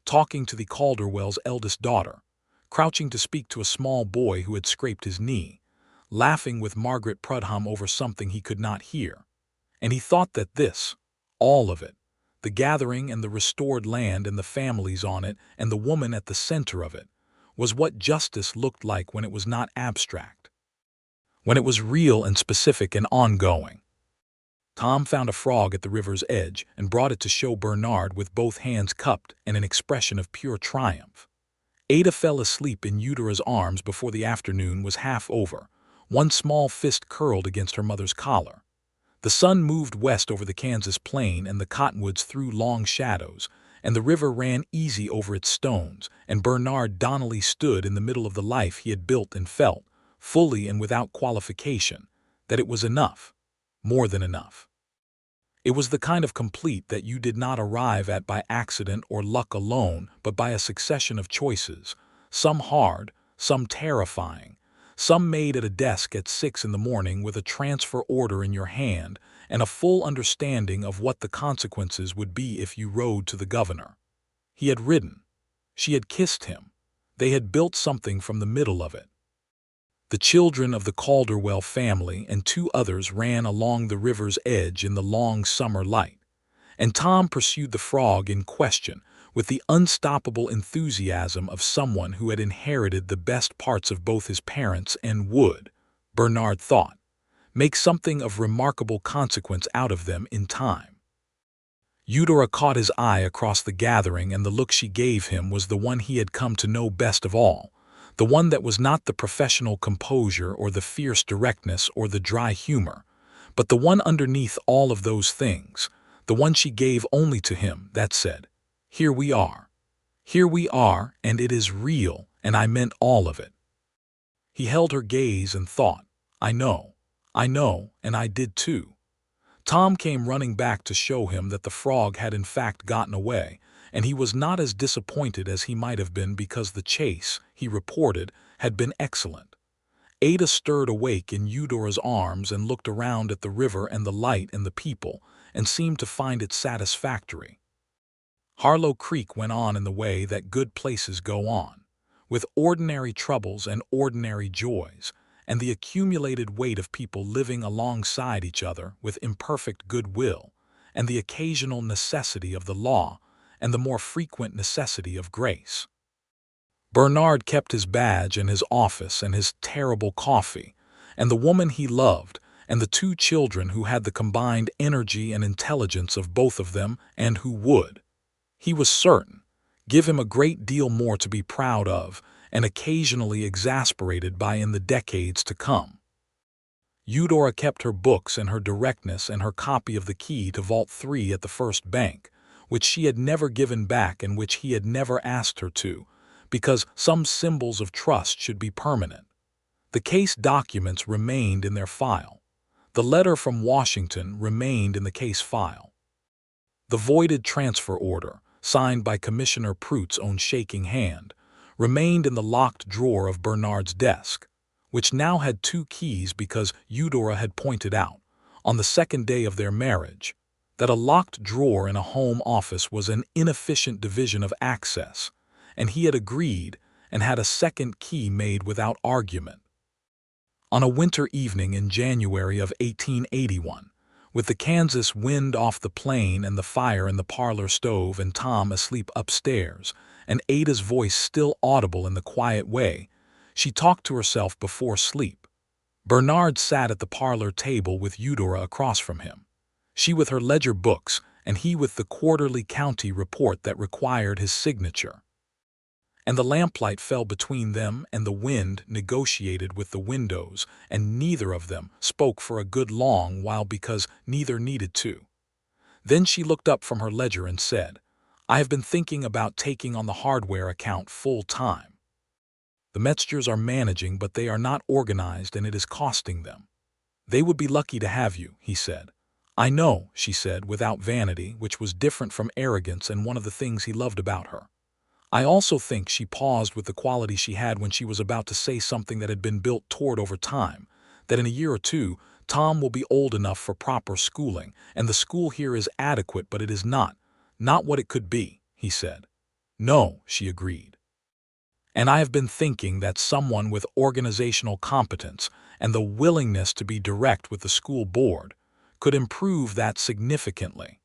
Speaker 1: talking to the Calderwells' eldest daughter, crouching to speak to a small boy who had scraped his knee, laughing with Margaret Prudhomme over something he could not hear. And he thought that this, all of it, the gathering and the restored land and the families on it and the woman at the center of it, was what justice looked like when it was not abstract, when it was real and specific and ongoing. Tom found a frog at the river's edge and brought it to show Bernard with both hands cupped and an expression of pure triumph. Ada fell asleep in Eudora's arms before the afternoon was half over, one small fist curled against her mother's collar. The sun moved west over the Kansas plain and the cottonwoods threw long shadows, and the river ran easy over its stones, and Bernard Donnelly stood in the middle of the life he had built and felt, fully and without qualification, that it was enough, more than enough. It was the kind of complete that you did not arrive at by accident or luck alone, but by a succession of choices, some hard, some terrifying, some made at a desk at 6 in the morning with a transfer order in your hand and a full understanding of what the consequences would be if you rode to the governor. He had ridden. She had kissed him. They had built something from the middle of it. The children of the Calderwell family and 2 others ran along the river's edge in the long summer light, and Tom pursued the frog in question with the unstoppable enthusiasm of someone who had inherited the best parts of both his parents and would, Bernard thought, make something of remarkable consequence out of them in time. Eudora caught his eye across the gathering, and the look she gave him was the one he had come to know best of all, the one that was not the professional composure or the fierce directness or the dry humor, but the one underneath all of those things, the one she gave only to him, that said, "Here we are. Here we are, and it is real, and I meant all of it." He held her gaze and thought, I know, and I did too." Tom came running back to show him that the frog had in fact gotten away, and he was not as disappointed as he might have been because the chase, he reported, had been excellent. Ada stirred awake in Eudora's arms and looked around at the river and the light and the people, and seemed to find it satisfactory. Harlow Creek went on in the way that good places go on, with ordinary troubles and ordinary joys, and the accumulated weight of people living alongside each other with imperfect goodwill, and the occasional necessity of the law, and the more frequent necessity of grace. Bernard kept his badge and his office and his terrible coffee, and the woman he loved, and the 2 children who had the combined energy and intelligence of both of them and who would, he was certain, give him a great deal more to be proud of and occasionally exasperated by in the decades to come. Eudora kept her books and her directness and her copy of the key to Vault 3 at the First Bank, which she had never given back and which he had never asked her to, because some symbols of trust should be permanent. The case documents remained in their file. The letter from Washington remained in the case file. The voided transfer order, signed by Commissioner Pruitt's own shaking hand, remained in the locked drawer of Bernard's desk, which now had 2 keys because Eudora had pointed out, on the second day of their marriage, that a locked drawer in a home office was an inefficient division of access, and he had agreed and had a second key made without argument. On a winter evening in January of 1881, with the Kansas wind off the plain and the fire in the parlor stove and Tom asleep upstairs, and Ada's voice still audible in the quiet way she talked to herself before sleep, Bernard sat at the parlor table with Eudora across from him, she with her ledger books and he with the quarterly county report that required his signature. And the lamplight fell between them, and the wind negotiated with the windows, and neither of them spoke for a good long while because neither needed to. Then she looked up from her ledger and said, "I have been thinking about taking on the hardware account full time. The Metzgers are managing, but they are not organized, and it is costing them." "They would be lucky to have you," he said. "I know," she said, without vanity, which was different from arrogance and one of the things he loved about her. "I also think," she paused with the quality she had when she was about to say something that had been built toward over time, "that in a year or two, Tom will be old enough for proper schooling, and the school here is adequate, but it is not what it could be," he said. "No," she agreed. "And I have been thinking that someone with organizational competence and the willingness to be direct with the school board could improve that significantly."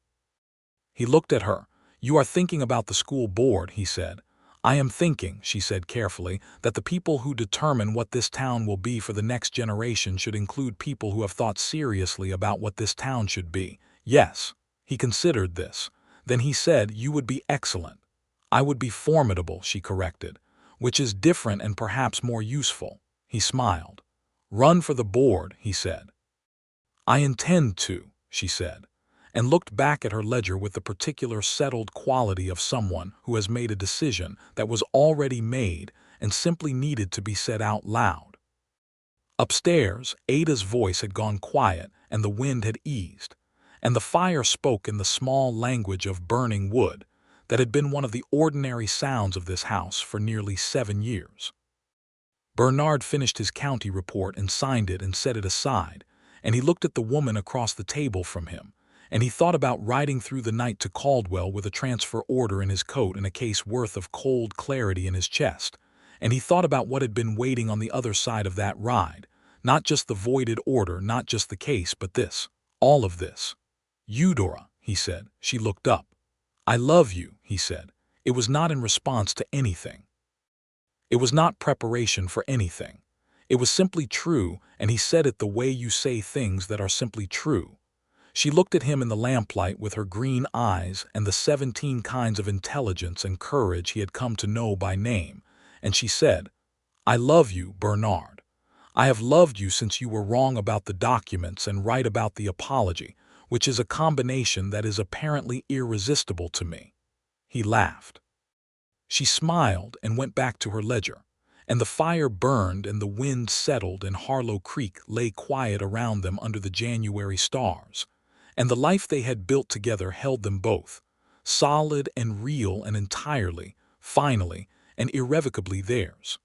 Speaker 1: He looked at her. "You are thinking about the school board," he said. "I am thinking," she said carefully, "that the people who determine what this town will be for the next generation should include people who have thought seriously about what this town should be." "Yes." He considered this. Then he said, "You would be excellent." "I would be formidable," she corrected, "which is different and perhaps more useful." He smiled. "Run for the board," he said. "I intend to," she said, and looked back at her ledger with the particular settled quality of someone who has made a decision that was already made and simply needed to be said out loud. Upstairs, Ada's voice had gone quiet and the wind had eased, and the fire spoke in the small language of burning wood that had been one of the ordinary sounds of this house for nearly 7 years. Bernard finished his county report and signed it and set it aside, and he looked at the woman across the table from him, and he thought about riding through the night to Caldwell with a transfer order in his coat and a case worth of cold clarity in his chest, and he thought about what had been waiting on the other side of that ride, not just the voided order, not just the case, but this, all of this. "Eudora," he said. She looked up. "I love you," he said. It was not in response to anything. It was not preparation for anything. It was simply true, and he said it the way you say things that are simply true. She looked at him in the lamplight with her green eyes and the 17 kinds of intelligence and courage he had come to know by name, and she said, "I love you, Bernard. I have loved you since you were wrong about the documents and right about the apology, which is a combination that is apparently irresistible to me." He laughed. She smiled and went back to her ledger, and the fire burned and the wind settled and Harlow Creek lay quiet around them under the January stars, and the life they had built together held them both, solid and real and entirely, finally, and irrevocably theirs.